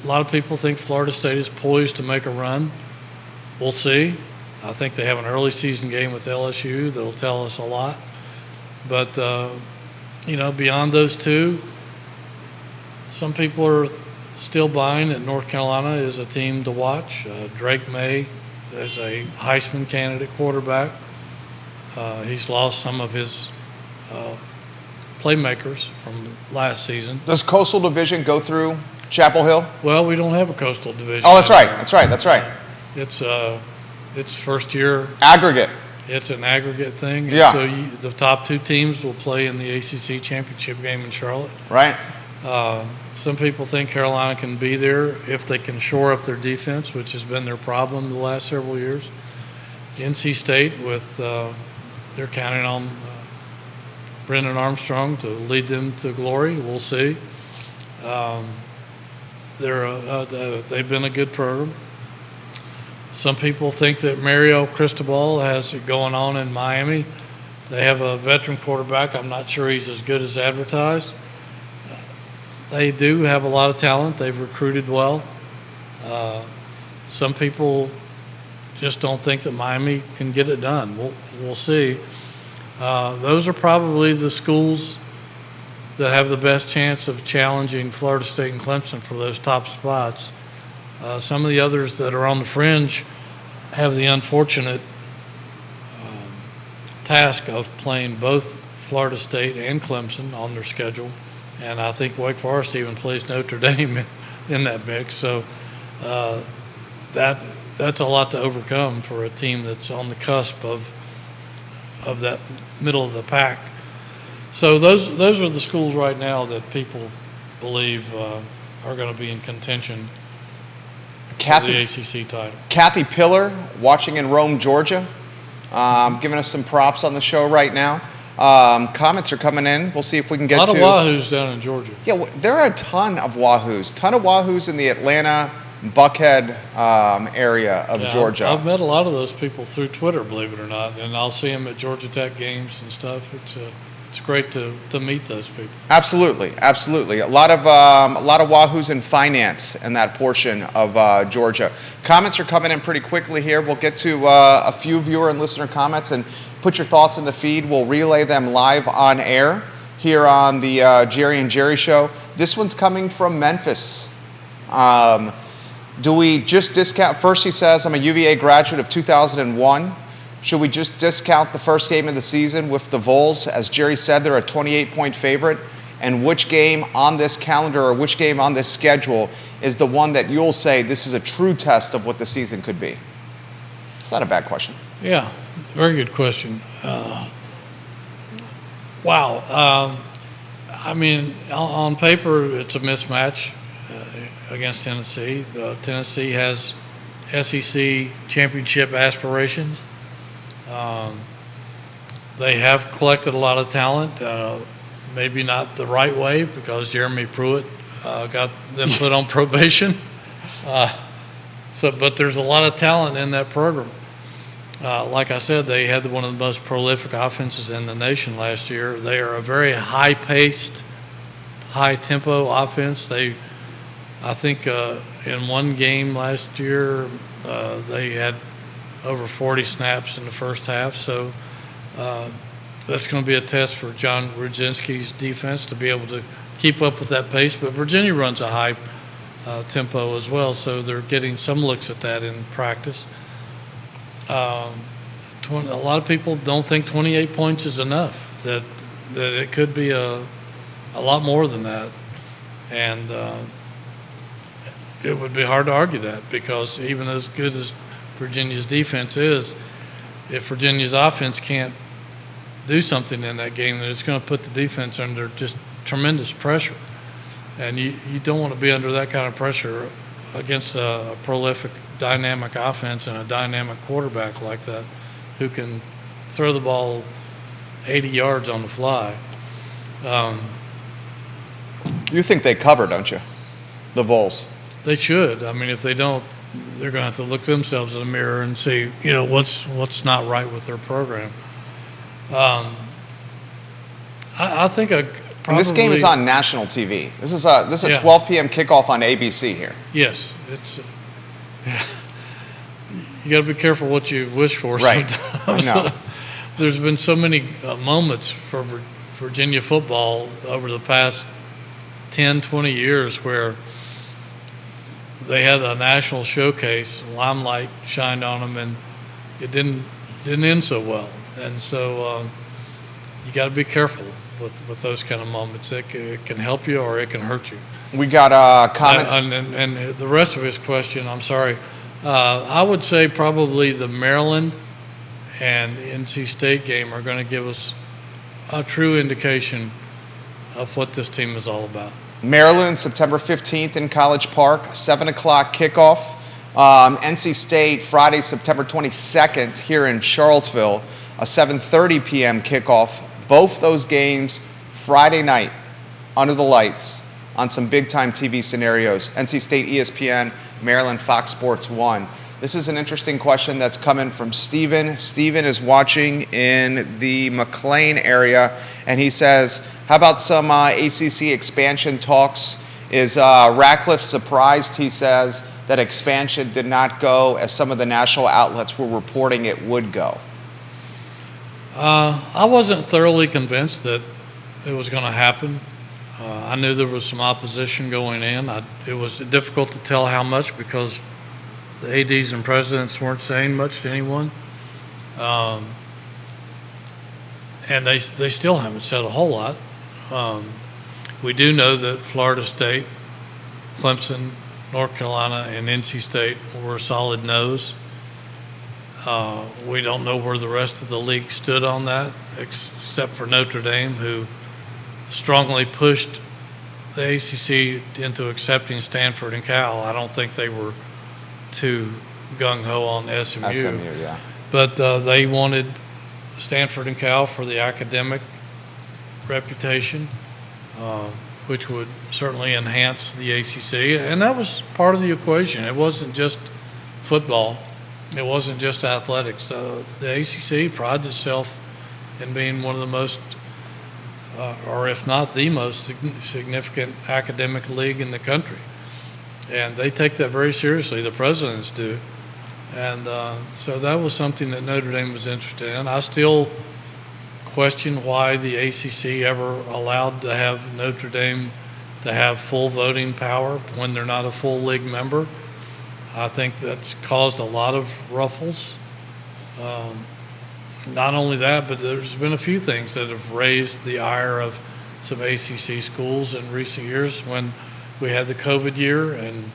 B: lot of people think Florida State is poised to make a run. We'll see. I think they have an early season game with LSU that will tell us a lot. But, beyond those two, some people are still buying that North Carolina is a team to watch. Drake May is a Heisman candidate quarterback. He's lost some of his playmakers from last season.
A: Does Coastal Division go through Chapel Hill?
B: Well, we don't have a Coastal Division.
A: Oh, that's right.
B: It's first year.
A: Aggregate.
B: It's an aggregate thing.
A: Yeah.
B: So the top two teams will play in the ACC championship game in Charlotte.
A: Right.
B: Some people think Carolina can be there if they can shore up their defense, which has been their problem the last several years. NC State, they're counting on Brendan Armstrong to lead them to glory. We'll see. They've been a good program. Some people think that Mario Cristobal has it going on in Miami. They have a veteran quarterback. I'm not sure he's as good as advertised. They do have a lot of talent. They've recruited well. Some people just don't think that Miami can get it done. We'll see. Those are probably the schools that have the best chance of challenging Florida State and Clemson for those top spots. Some of the others that are on the fringe have the unfortunate task of playing both Florida State and Clemson on their schedule. And I think Wake Forest even plays Notre Dame in that mix. So that's a lot to overcome for a team that's on the cusp of that middle of the pack. So those are the schools right now that people believe are going to be in contention for the ACC title.
A: Kathy Pillar, watching in Rome, Georgia, giving us some props on the show right now. Comments are coming in. We'll see if we can get to...
B: A lot of Wahoos down in Georgia.
A: Yeah, there are a ton of Wahoos in the Atlanta, Buckhead area of Georgia.
B: I've met a lot of those people through Twitter, believe it or not, and I'll see them at Georgia Tech games and stuff. It's great to meet those people.
A: Absolutely. A lot of Wahoos in finance in that portion of Georgia. Comments are coming in pretty quickly here. We'll get to a few viewer and listener comments and put your thoughts in the feed. We'll relay them live on air here on the Jerry and Jerry Show. This one's coming from Memphis. Do we just discount? First, he says, I'm a UVA graduate of 2001. Should we just discount the first game of the season with the Vols? As Jerry said, they're a 28-point favorite. And which game on this calendar or which game on this schedule is the one that you'll say this is a true test of what the season could be? It's not a bad question.
B: Yeah, very good question. Wow. On paper, it's a mismatch against Tennessee. Tennessee has SEC championship aspirations. They have collected a lot of talent, maybe not the right way because Jeremy Pruitt got them put on probation. But there's a lot of talent in that program. Like I said, they had one of the most prolific offenses in the nation last year. They are a very high-paced, high-tempo offense. I think in one game last year, they had over 40 snaps in the first half. So that's going to be a test for John Rudzinski's defense to be able to keep up with that pace. But Virginia runs a high tempo as well, so they're getting some looks at that in practice. A lot of people don't think 28 points is enough, that it could be a lot more than that. And it would be hard to argue that because even as good as Virginia's defense is, if Virginia's offense can't do something in that game, then it's going to put the defense under just tremendous pressure. And you don't want to be under that kind of pressure against a prolific, dynamic offense and a dynamic quarterback like that who can throw the ball 80 yards on the fly.
A: You think they cover, don't you? The Vols.
B: They should. I mean, if they don't, they're going to have to look themselves in the mirror and see, what's not right with their program. I think
A: and this game is on national TV. This is a 12 p.m. kickoff on ABC here.
B: Yes, it's. You got to be careful what you wish for
A: right.
B: sometimes.
A: I know.
B: there's been so many moments for Virginia football over the past 10, 20 years where they had a national showcase, limelight shined on them, and it didn't end so well. And so you got to be careful with those kind of moments. It can help you or it can hurt you.
A: We got comments.
B: And the rest of his question, I'm sorry. I would say probably the Maryland and NC State game are going to give us a true indication of what this team is all about.
A: Maryland, September 15th in College Park, 7 o'clock kickoff. NC State, Friday, September 22nd here in Charlottesville, a 7:30 p.m. kickoff. Both those games Friday night under the lights on some big-time TV scenarios. NC State, ESPN, Maryland, Fox Sports 1. This is an interesting question that's coming from Steven. Steven is watching in the McLean area, and he says, how about some ACC expansion talks? Is Ratcliffe surprised, he says, that expansion did not go as some of the national outlets were reporting it would go?
B: I wasn't thoroughly convinced that it was going to happen. I knew there was some opposition going in. It was difficult to tell how much because the ADs and presidents weren't saying much to anyone. And they still haven't said a whole lot. We do know that Florida State, Clemson, North Carolina, and NC State were solid no's. We don't know where the rest of the league stood on that, except for Notre Dame, who strongly pushed the ACC into accepting Stanford and Cal. I don't think they were too gung-ho on SMU.
A: SMU, yeah.
B: But they wanted Stanford and Cal for the academic reputation, which would certainly enhance the ACC. And that was part of the equation. It wasn't just football. It wasn't just athletics. The ACC prides itself in being one of the most, or if not the most significant academic league in the country. And they take that very seriously. The presidents do. And so that was something that Notre Dame was interested in. I still question why the ACC ever allowed to have Notre Dame to have full voting power when they're not a full league member. I think that's caused a lot of ruffles. Not only that, but there's been a few things that have raised the ire of some ACC schools in recent years. When we had the COVID year and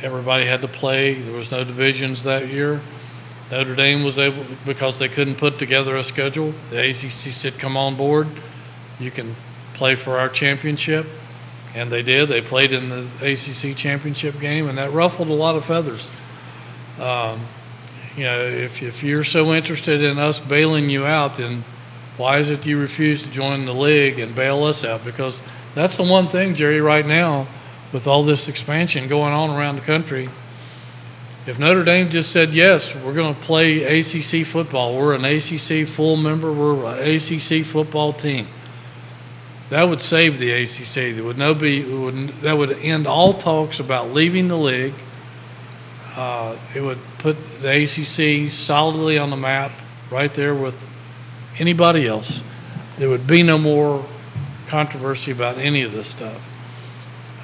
B: everybody had to play, there was no divisions that year. Notre Dame was able, because they couldn't put together a schedule, the ACC said, come on board, you can play for our championship. And they did. They played in the ACC championship game, and that ruffled a lot of feathers. If you're so interested in us bailing you out, then why is it you refuse to join the league and bail us out? Because that's the one thing, Jerry, right now, with all this expansion going on around the country, if Notre Dame just said, yes, we're going to play ACC football, we're an ACC full member, we're an ACC football team, that would save the ACC. That would end all talks about leaving the league. It would put the ACC solidly on the map right there with anybody else. There would be no more controversy about any of this stuff.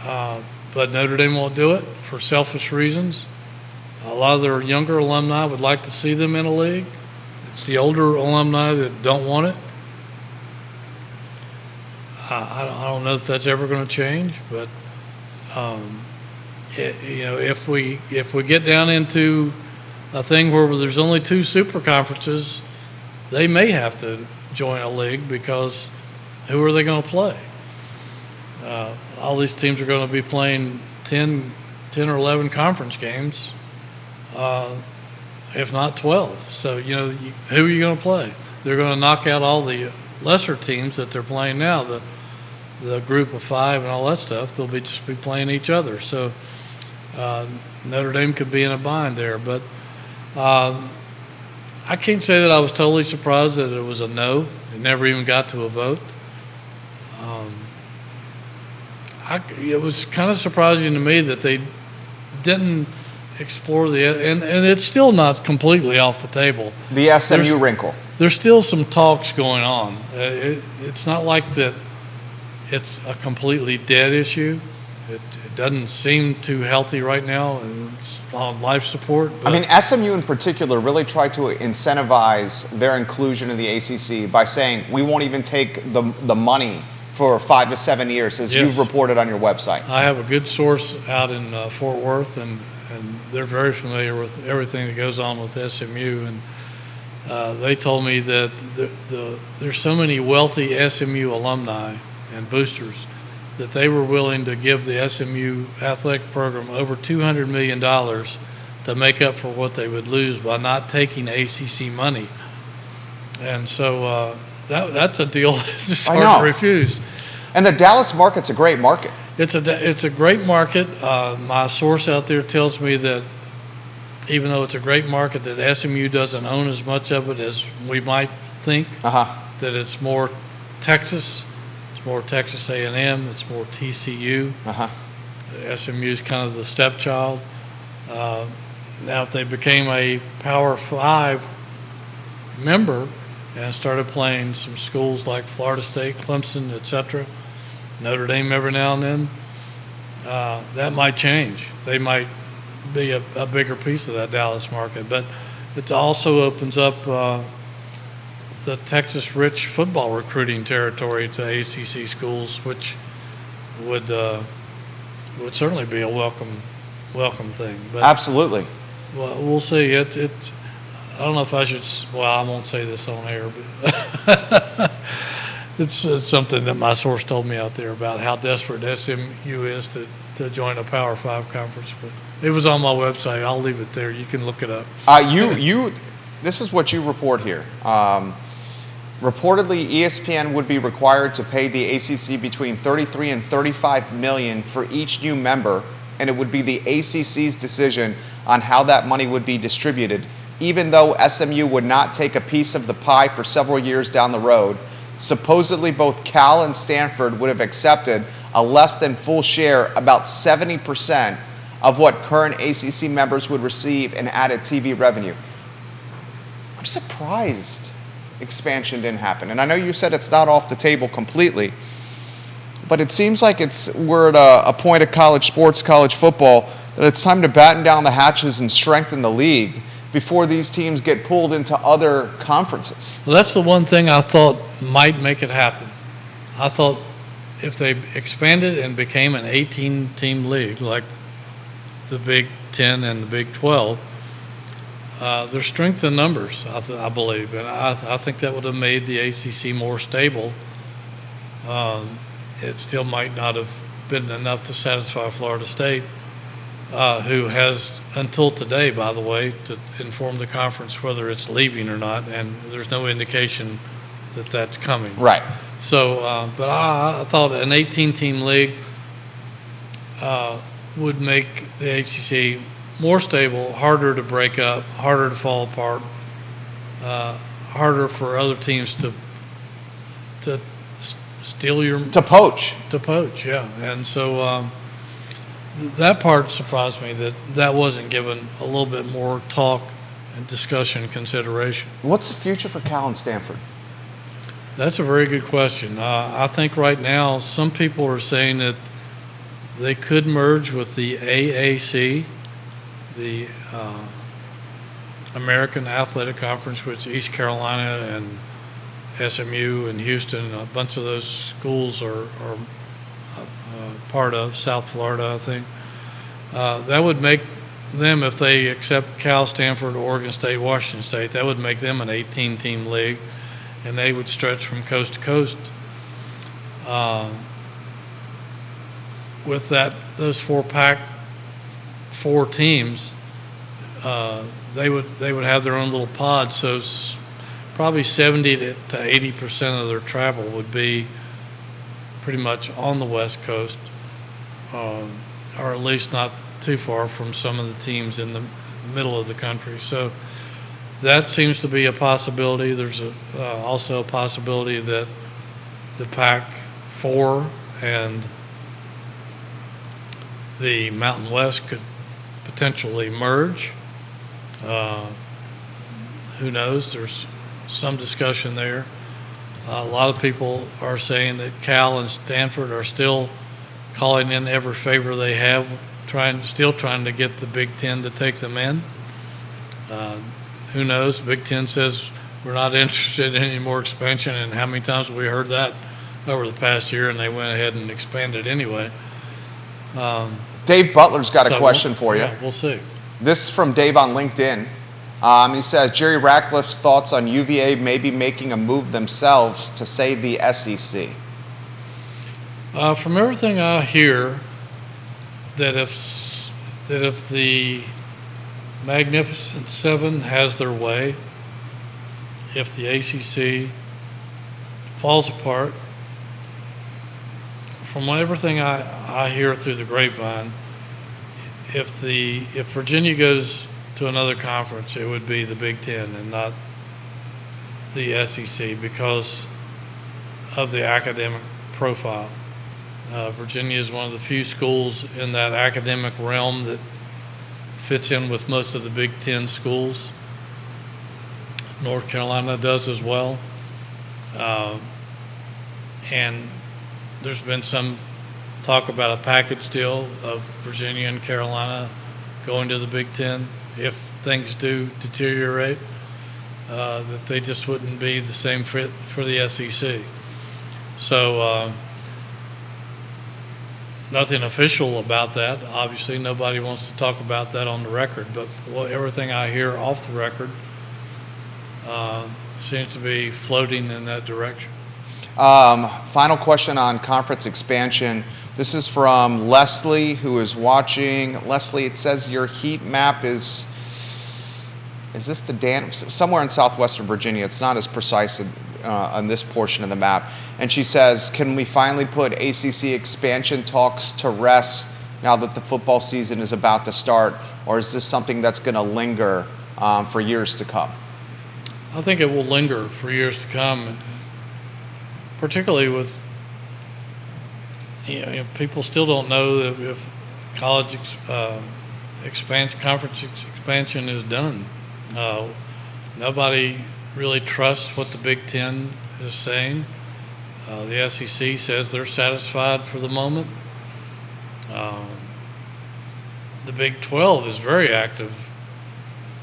B: But Notre Dame won't do it for selfish reasons. A lot of their younger alumni would like to see them in a league. It's the older alumni that don't want it. I don't know if that's ever going to change, but if we get down into a thing where there's only two super conferences, they may have to join a league because who are they going to play? All these teams are going to be playing 10 or 11 conference games, if not 12. So, who are you going to play? They're going to knock out all the lesser teams that they're playing now, the group of five and all that stuff. They'll just be playing each other. So Notre Dame could be in a bind there. But I can't say that I was totally surprised that it was a no. It never even got to a vote. It was kind of surprising to me that they didn't explore and it's still not completely off the table.
A: The SMU wrinkle.
B: there's still some talks going on. It's not like that it's a completely dead issue. It doesn't seem too healthy right now, and it's on life support.
A: I mean, SMU in particular really tried to incentivize their inclusion in the ACC by saying we won't even take the money for 5 to 7 years, as you've reported on your website.
B: I have a good source out in Fort Worth, and they're very familiar with everything that goes on with SMU. And they told me that there's so many wealthy SMU alumni and boosters that they were willing to give the SMU athletic program over $200 million to make up for what they would lose by not taking ACC money. And so that's a deal that's just hard to refuse.
A: And the Dallas market's a great market.
B: It's a great market. My source out there tells me that even though it's a great market, that SMU doesn't own as much of it as we might think. That it's more Texas. More Texas A&M, it's more TCU. SMU is kind of the stepchild. Now, if they became a Power 5 member and started playing some schools like Florida State, Clemson, etc., Notre Dame every now and then, that might change. They might be a bigger piece of that Dallas market. But it also opens up the Texas-rich football recruiting territory to ACC schools, which would certainly be a welcome thing. But,
A: absolutely.
B: Well, we'll see. I don't know if I should. Well, I won't say this on air, but it's something that my source told me out there about how desperate SMU is to join a Power 5 conference. But it was on my website. I'll leave it there. You can look it up.
A: This is what you report here. Reportedly, ESPN would be required to pay the ACC between $33 and $35 million for each new member, and it would be the ACC's decision on how that money would be distributed, even though SMU would not take a piece of the pie for several years down the road. Supposedly, both Cal and Stanford would have accepted a less than full share, about 70% of what current ACC members would receive in added TV revenue. I'm surprised expansion didn't happen. And I know you said it's not off the table completely, but it seems like we're at a point of college sports, college football, that it's time to batten down the hatches and strengthen the league before these teams get pulled into other conferences.
B: Well, that's the one thing I thought might make it happen. I thought if they expanded and became an 18-team league like the Big 10 and the Big 12, there's strength in numbers, I believe, and I think that would have made the ACC more stable. It still might not have been enough to satisfy Florida State, who has until today, by the way, to inform the conference whether it's leaving or not, and there's no indication that that's coming.
A: Right.
B: So, but I thought an 18-team league would make the ACC more stable, harder to break up, harder to fall apart, harder for other teams to steal
A: to poach.
B: Yeah. And so that part surprised me that wasn't given a little bit more talk and discussion and consideration.
A: What's the future for Cal and Stanford?
B: That's a very good question. I think right now some people are saying that they could merge with the AAC, the American Athletic Conference, which East Carolina and SMU and Houston, a bunch of those schools are part of, South Florida, I think. That would make them, if they accept Cal, Stanford, Oregon State, Washington State, that would make them an 18-team league, and they would stretch from coast to coast. With those four teams, they would have their own little pods. So probably 70 to 80% of their travel would be pretty much on the West Coast, or at least not too far from some of the teams in the middle of the country. So that seems to be a possibility. There's also a possibility that the Pac-4 and the Mountain West could potentially merge. Who knows? There's some discussion there. A lot of people are saying that Cal and Stanford are still calling in every favor they have, still trying to get the Big Ten to take them in. Who knows? The Big Ten says we're not interested in any more expansion, and how many times have we heard that over the past year, and they went ahead and expanded anyway.
A: Dave Butler's got a question for you.
B: Yeah, we'll see.
A: This is from Dave on LinkedIn. He says, Jerry Ratcliffe's thoughts on UVA maybe making a move themselves to say the SEC.
B: From everything I hear, that if the Magnificent Seven has their way, if the ACC falls apart, from everything I hear through the grapevine, if Virginia goes to another conference, it would be the Big Ten and not the SEC because of the academic profile. Virginia is one of the few schools in that academic realm that fits in with most of the Big Ten schools. North Carolina does as well. And there's been some talk about a package deal of Virginia and Carolina going to the Big Ten if things do deteriorate, that they just wouldn't be the same fit for the SEC. So nothing official about that. Obviously, nobody wants to talk about that on the record, but everything I hear off the record seems to be floating in that direction.
A: Final question on conference expansion. This is from Leslie, who is watching. Leslie, it says your heat map is this the somewhere in southwestern Virginia? It's not as precise on this portion of the map. And she says, can we finally put ACC expansion talks to rest now that the football season is about to start, or is this something that's going to linger for years to come?
B: I think it will linger for years to come, particularly with, people still don't know that if college conference expansion is done. Nobody really trusts what the Big Ten is saying. The SEC says they're satisfied for the moment. The Big 12 is very active.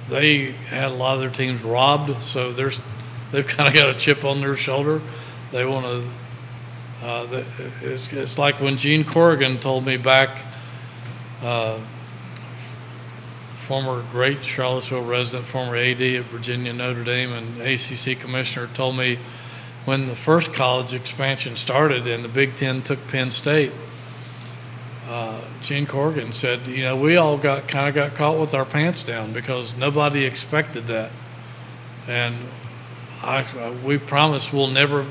B: They had a lot of their teams robbed, so they've kind of got a chip on their shoulder. They want to. It's like when Gene Corrigan told me back, former great Charlottesville resident, former AD at Virginia, Notre Dame, and ACC commissioner, told me when the first college expansion started and the Big Ten took Penn State, Gene Corrigan said, we all got caught with our pants down because nobody expected that. And we promise we'll never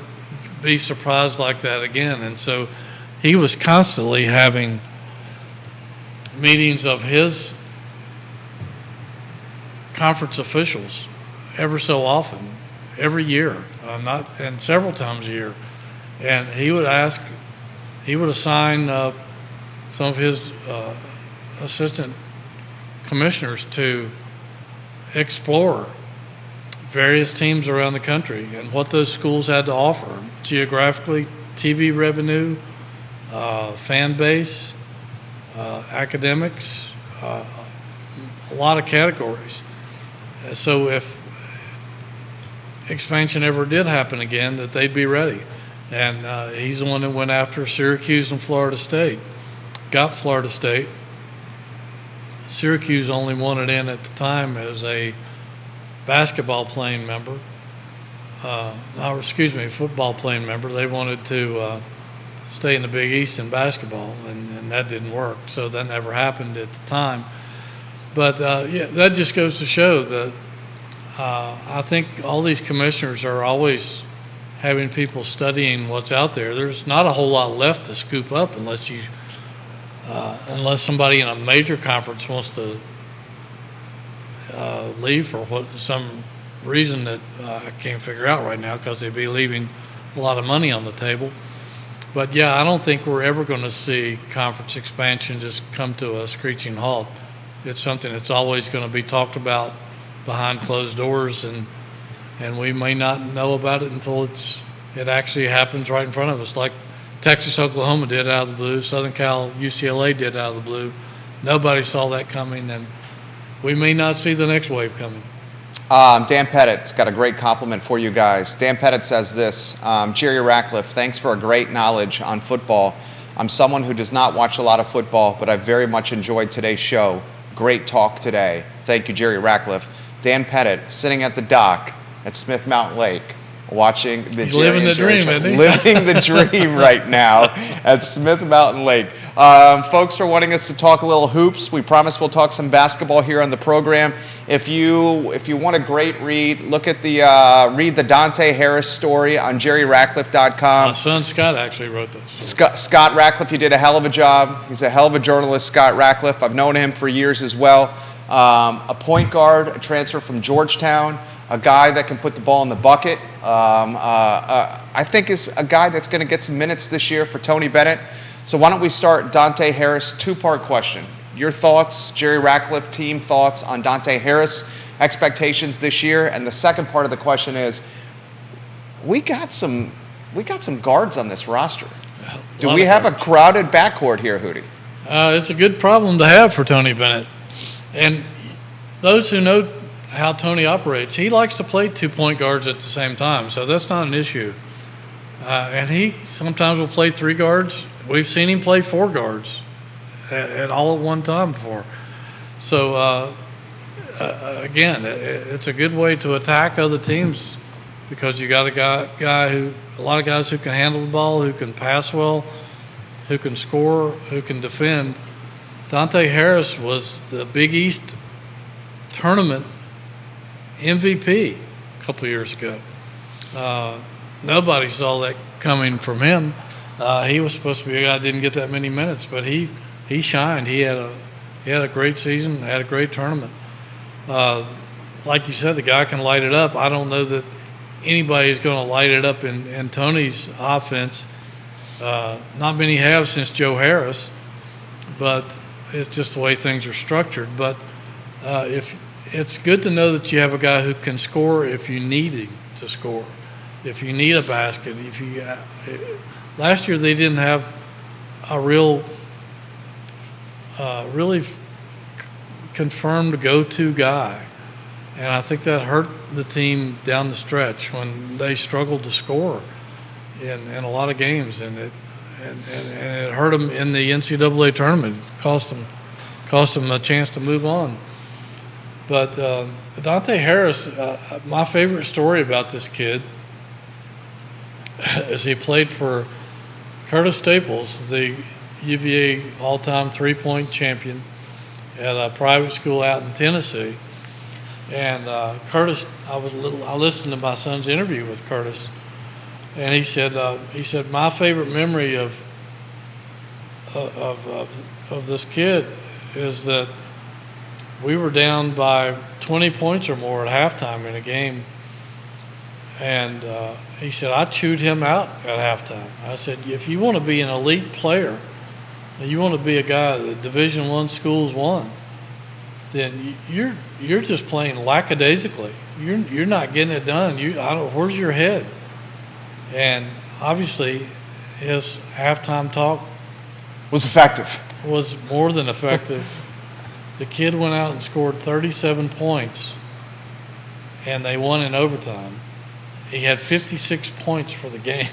B: be surprised like that again. And so he was constantly having meetings of his conference officials ever so often, every year, and several times a year. And he would assign some of his assistant commissioners to explore various teams around the country and what those schools had to offer geographically, TV revenue, fan base, academics, a lot of categories. So if expansion ever did happen again, that they'd be ready. And he's the one that went after Syracuse and Florida State, got Florida State. Syracuse only wanted in at the time as a basketball playing member. Football playing member. They wanted to stay in the Big East in basketball, and that didn't work. So that never happened at the time. But, that just goes to show that I think all these commissioners are always having people studying what's out there. There's not a whole lot left to scoop up unless somebody in a major conference wants to leave for some reason that I can't figure out right now, because they'd be leaving a lot of money on the table. But yeah, I don't think we're ever going to see conference expansion just come to a screeching halt. It's something that's always going to be talked about behind closed doors, and and we may not know about it until it actually happens right in front of us, like Texas, Oklahoma did out of the blue, Southern Cal, UCLA did out of the blue. Nobody saw that coming, and we may not see the next wave coming.
A: Dan Pettit's got a great compliment for you guys. Dan Pettit says this, Jerry Ratcliffe, thanks for a great knowledge on football. I'm someone who does not watch a lot of football, but I very much enjoyed today's show. Great talk today. Thank you, Jerry Ratcliffe. Dan Pettit, sitting at the dock at Smith Mountain Lake, watching the
B: He's
A: Jerry
B: living the
A: Jerry
B: dream,
A: show.
B: isn't he?
A: Living the dream right now at Smith Mountain Lake. Folks are wanting us to talk a little hoops. We promise we'll talk some basketball here on the program. If you want a great read, look at read the Dante Harris story on JerryRatcliffe.com.
B: My son Scott actually wrote this.
A: Scott Ratcliffe, you did a hell of a job. He's a hell of a journalist, Scott Ratcliffe. I've known him for years as well. A point guard, a transfer from Georgetown, a guy that can put the ball in the bucket. I think is a guy that's going to get some minutes this year for Tony Bennett. So why don't we start Dante Harris, two-part question. Your thoughts, Jerry Ratcliffe team thoughts on Dante Harris, expectations this year, and the second part of the question is, we got some guards on this roster. Do we have a crowded backcourt here, Hootie?
B: It's a good problem to have for Tony Bennett. And those who know how Tony operates, he likes to play 2 point guards at the same time, so that's not an issue. And he sometimes will play 3 guards. We've seen him play 4 guards at all at one time before. So, again, it's a good way to attack other teams because you got a lot of guys who can handle the ball, who can pass well, who can score, who can defend. Dante Harris was the Big East tournament MVP a couple of years ago. Nobody saw that coming from him. He was supposed to be a guy that didn't get that many minutes, but he shined. He had a great season, had a great tournament. Like you said, the guy can light it up. I don't know that anybody's going to light it up in Tony's offense. Not many have since Joe Harris, but it's just the way things are structured. But if it's good to know that you have a guy who can score if you need him to score, if you need a basket. Last year they didn't have a really confirmed go-to guy, and I think that hurt the team down the stretch when they struggled to score in a lot of games, and it hurt them in the NCAA tournament. It cost them a chance to move on. But Dante Harris, my favorite story about this kid is he played for Curtis Staples, the UVA all-time three-point champion at a private school out in Tennessee. And Curtis, I listened to my son's interview with Curtis, and he said my favorite memory of this kid is that we were down by 20 points or more at halftime in a game, and he said, I chewed him out at halftime. I said, if you want to be an elite player, and you want to be a guy that Division I schools won, then you're just playing lackadaisically. You're not getting it done. Where's your head? And obviously, his halftime talk
A: was effective.
B: Was more than effective. The kid went out and scored 37 points, and they won in overtime. He had 56 points for the game.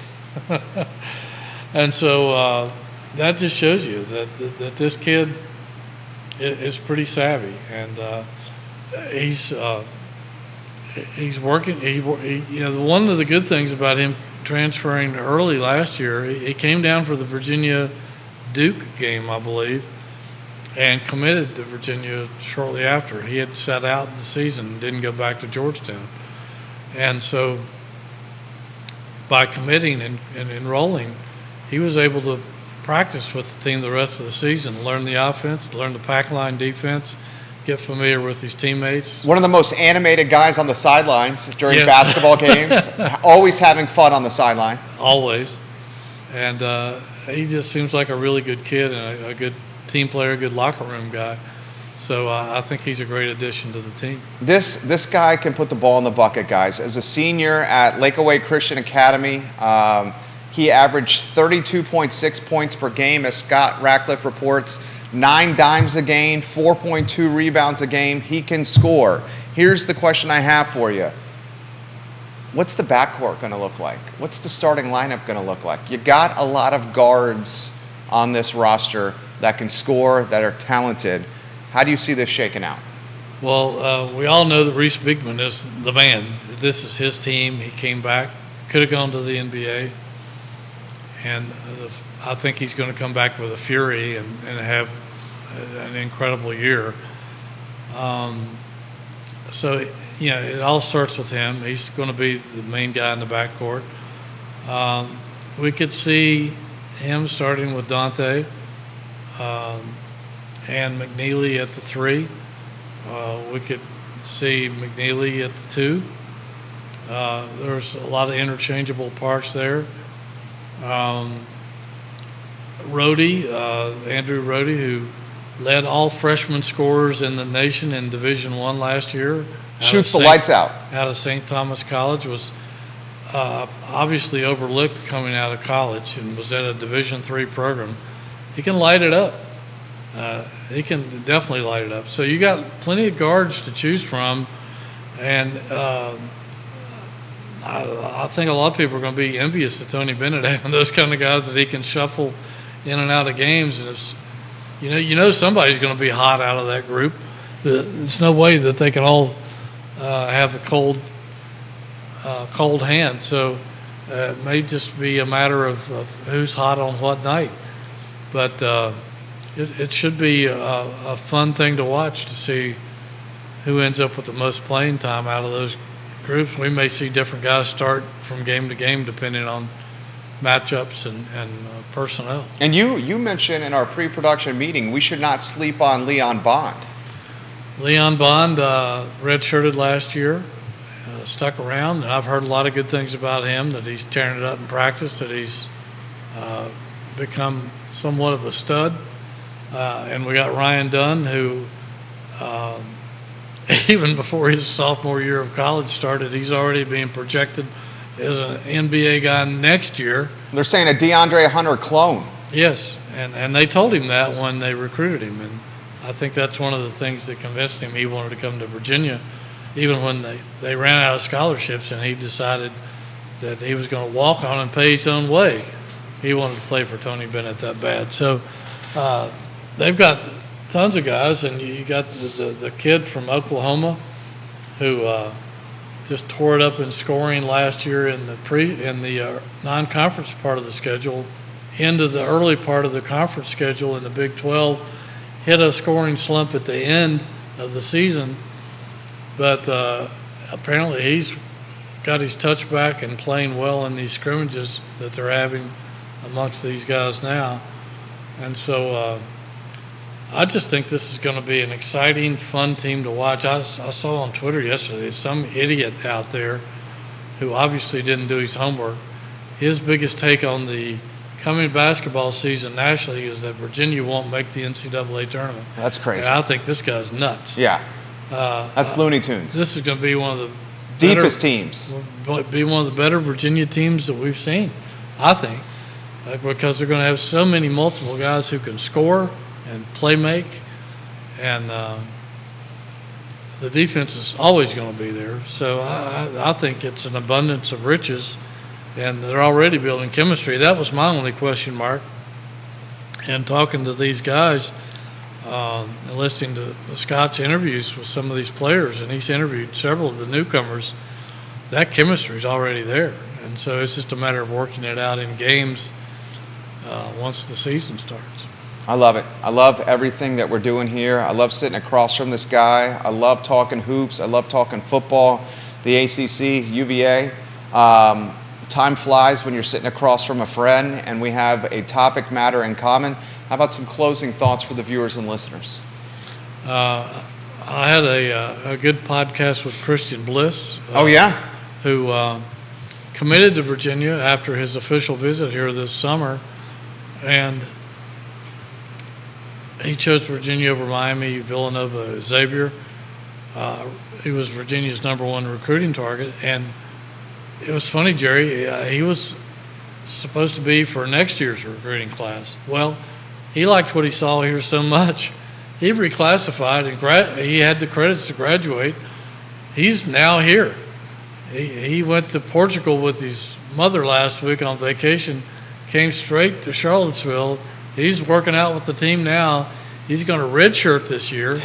B: And so that just shows you that this kid is pretty savvy, and he's working. One of the good things about him transferring early last year, he came down for the Virginia Duke game, I believe, and committed to Virginia shortly after. He had sat out the season and didn't go back to Georgetown. And so by committing and enrolling, he was able to practice with the team the rest of the season, learn the offense, learn the pack line defense, get familiar with his teammates.
A: One of the most animated guys on the sidelines during basketball games, always having fun on the sideline.
B: Always. And he just seems like a really good kid and a good team player, good locker room guy. So I think he's a great addition to the team.
A: This guy can put the ball in the bucket, guys. As a senior at Lakeaway Christian Academy, he averaged 32.6 points per game, as Scott Ratcliffe reports, 9 dimes a game, 4.2 rebounds a game. He can score. Here's the question I have for you. What's the backcourt going to look like? What's the starting lineup going to look like? You got a lot of guards on this roster that can score, that are talented. How do you see this shaking out?
B: Well, we all know that Reese Bigman is the man. This is his team. He came back, could have gone to the NBA, and I think he's going to come back with a fury and have an incredible year. So, it all starts with him. He's going to be the main guy in the backcourt. We could see him starting with Dante and McNeely at the 3. We could see McNeely at the 2. There's a lot of interchangeable parts there. Andrew Rohde, who led all freshman scorers in the nation in Division I last year.
A: Shoots the lights out.
B: Out of St. Thomas College, was obviously overlooked coming out of college and was at a Division III program. He can light it up. He can definitely light it up. So you got plenty of guards to choose from, and I think a lot of people are going to be envious of Tony Bennett having those kind of guys that he can shuffle in and out of games. And it's, somebody's going to be hot out of that group. There's no way that they can all have a cold hand. So it may just be a matter of who's hot on what night. But it should be a fun thing to watch to see who ends up with the most playing time out of those groups. We may see different guys start from game to game depending on matchups and personnel. And
A: you mentioned in our pre-production meeting we should not sleep on Leon Bond.
B: Leon Bond redshirted last year, stuck around, and I've heard a lot of good things about him, that he's tearing it up in practice, that he's become somewhat of a stud. And we got Ryan Dunn, who even before his sophomore year of college started, he's already being projected as an NBA guy next year.
A: They're saying a DeAndre Hunter clone.
B: Yes, and they told him that when they recruited him, and I think that's one of the things that convinced him he wanted to come to Virginia, even when they ran out of scholarships and he decided that he was going to walk on and pay his own way. He wanted to play for Tony Bennett that bad. So they've got tons of guys, and you got the kid from Oklahoma who just tore it up in scoring last year in the non-conference part of the schedule, into the early part of the conference schedule in the Big 12, hit a scoring slump at the end of the season, but apparently he's got his touch back and playing well in these scrimmages that they're having amongst these guys now. And so I just think this is going to be an exciting, fun team to watch. I saw on Twitter yesterday some idiot out there who obviously didn't do his homework. His biggest take on the coming basketball season nationally is that Virginia won't make the NCAA tournament.
A: That's crazy.
B: And I think this guy's nuts.
A: Yeah. That's Looney Tunes.
B: This is going to be one of the
A: deepest teams.
B: Be one of the better Virginia teams that we've seen, I think, because they're going to have so many multiple guys who can score and play make, and the defense is always going to be there. So I think it's an abundance of riches, and they're already building chemistry. That was my only question mark. And talking to these guys and listening to Scott's interviews with some of these players, and he's interviewed several of the newcomers, that chemistry is already there. And so it's just a matter of working it out in games once the season starts.
A: I love it. I love everything that we're doing here. I love sitting across from this guy. I love talking hoops. I love talking football, the ACC, UVA. Time flies when you're sitting across from a friend, and we have a topic matter in common. How about some closing thoughts for the viewers and listeners?
B: I had a good podcast with Christian Bliss.
A: Oh, yeah?
B: Who committed to Virginia after his official visit here this summer. And he chose Virginia over Miami, Villanova, Xavier. He was Virginia's #1 recruiting target. And it was funny, Jerry, he was supposed to be for next year's recruiting class. Well, he liked what he saw here so much. He reclassified and he had the credits to graduate. He's now here. He went to Portugal with his mother last week on vacation, came straight to Charlottesville. He's working out with the team now. He's going to redshirt this year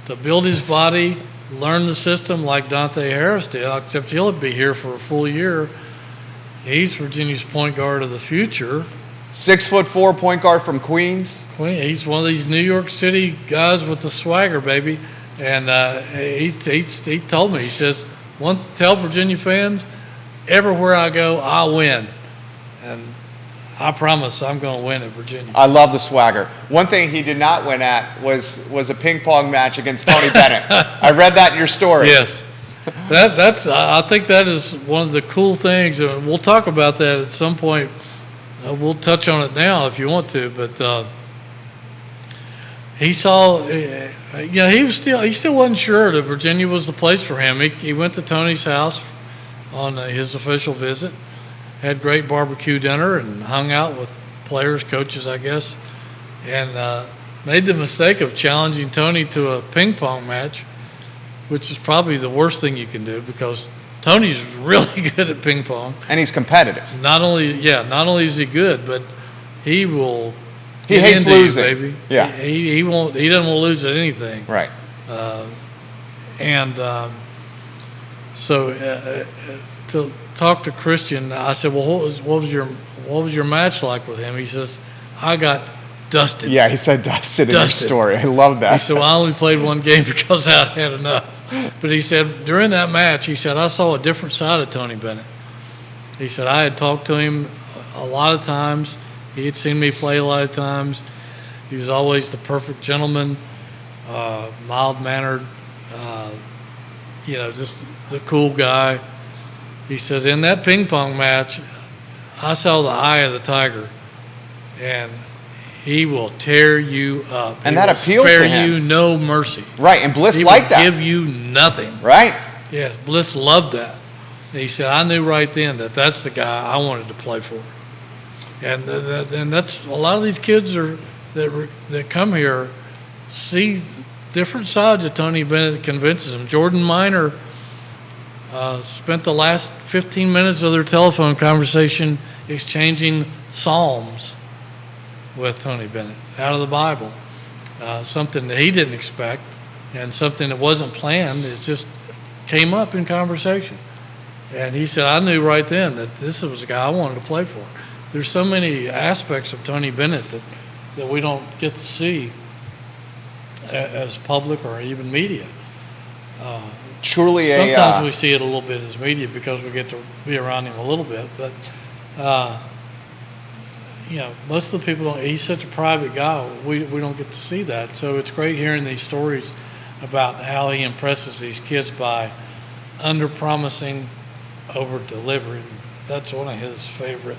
B: to build his body, learn the system like Dante Harris did, except he'll be here for a full year. He's Virginia's point guard of the future.
A: 6'4" point guard from Queens.
B: He's one of these New York City guys with the swagger, baby. And he told me, he says, tell Virginia fans, everywhere I go, I win. And I promise I'm going to win at Virginia.
A: I love the swagger. One thing he did not win at was a ping pong match against Tony Bennett. I read that in your story.
B: Yes. I think that is one of the cool things, and we'll talk about that at some point. We'll touch on it now if you want to, but he saw, he still wasn't sure that Virginia was the place for him. He went to Tony's house on his official visit, had great barbecue dinner, and hung out with players, coaches, I guess, and made the mistake of challenging Tony to a ping pong match, which is probably the worst thing you can do because Tony's really good at ping pong.
A: And he's competitive.
B: Not only is he good, but he will.
A: He hates losing,
B: baby.
A: Yeah.
B: He won't. He doesn't want to lose at anything.
A: Right.
B: So to talk to Christian, I said, "Well, what was your match like with him?" He says, "I got dusted."
A: Yeah, he said dusted in your story. I love that.
B: He said, "Well, I only played one game because I had enough." But he said during that match, he said, I saw a different side of Tony Bennett. He said, I had talked to him a lot of times. He had seen me play a lot of times. He was always the perfect gentleman, mild-mannered, just the cool guy. He says, in that ping pong match, I saw the eye of the tiger, and he will tear you up.
A: And that appealed to him.
B: Spare you no mercy.
A: Right, and Bliss liked that.
B: He will give you nothing.
A: Right.
B: Yeah, Bliss loved that. And he said, I knew right then that that's the guy I wanted to play for. And that's a lot of these kids that come here see different sides of Tony Bennett that convinces them. Jordan Minor spent the last 15 minutes of their telephone conversation exchanging psalms with Tony Bennett out of the Bible, something that he didn't expect and something that wasn't planned. It just came up in conversation. And he said, I knew right then that this was a guy I wanted to play for. There's so many aspects of Tony Bennett that we don't get to see as public or even media.
A: Truly
B: sometimes we see it a little bit as media because we get to be around him a little bit, but most of the people don't. He's such a private guy. We don't get to see that. So it's great hearing these stories about how he impresses these kids by under-promising, over-delivering. That's one of his favorite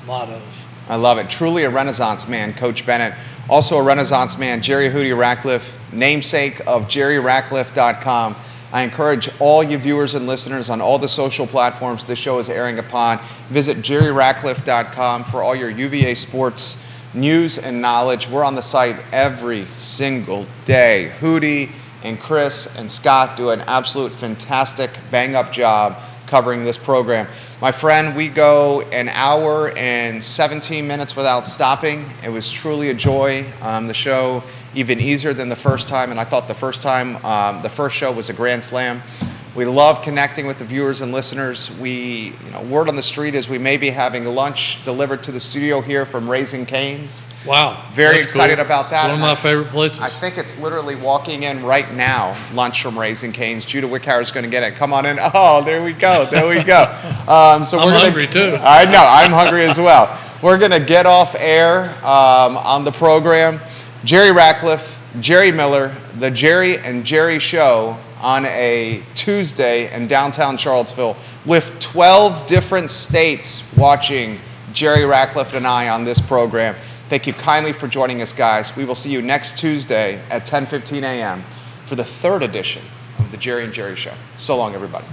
B: mottos.
A: I love it. Truly a Renaissance man, Coach Bennett. Also a Renaissance man, Jerry Hootie Ratcliffe, namesake of JerryRatcliffe.com. I encourage all you viewers and listeners on all the social platforms this show is airing upon. Visit JerryRatcliffe.com for all your UVA sports news and knowledge. We're on the site every single day. Hootie and Chris and Scott do an absolute fantastic bang-up job covering this program. My friend, we go an hour and 17 minutes without stopping. It was truly a joy. The show even easier than the first time, and I thought the first show was a grand slam. We love connecting with the viewers and listeners. Word on the street is we may be having lunch delivered to the studio here from Raising Cane's.
B: Wow.
A: Very excited about that.
B: One of my favorite places.
A: I think it's literally walking in right now, lunch from Raising Cane's. Judah Wickhauer is going to get it. Come on in. Oh, there we go. There we go.
B: I'm hungry too.
A: I know. I'm hungry as well. We're going to get off air on the program. Jerry Ratcliffe, Jerry Miller, the Jerry and Jerry Show on a Tuesday in downtown Charlottesville with 12 different states watching Jerry Ratcliffe and I on this program. Thank you kindly for joining us, guys. We will see you next Tuesday at 10:15 a.m. for the third edition of the Jerry and Jerry Show. So long, everybody.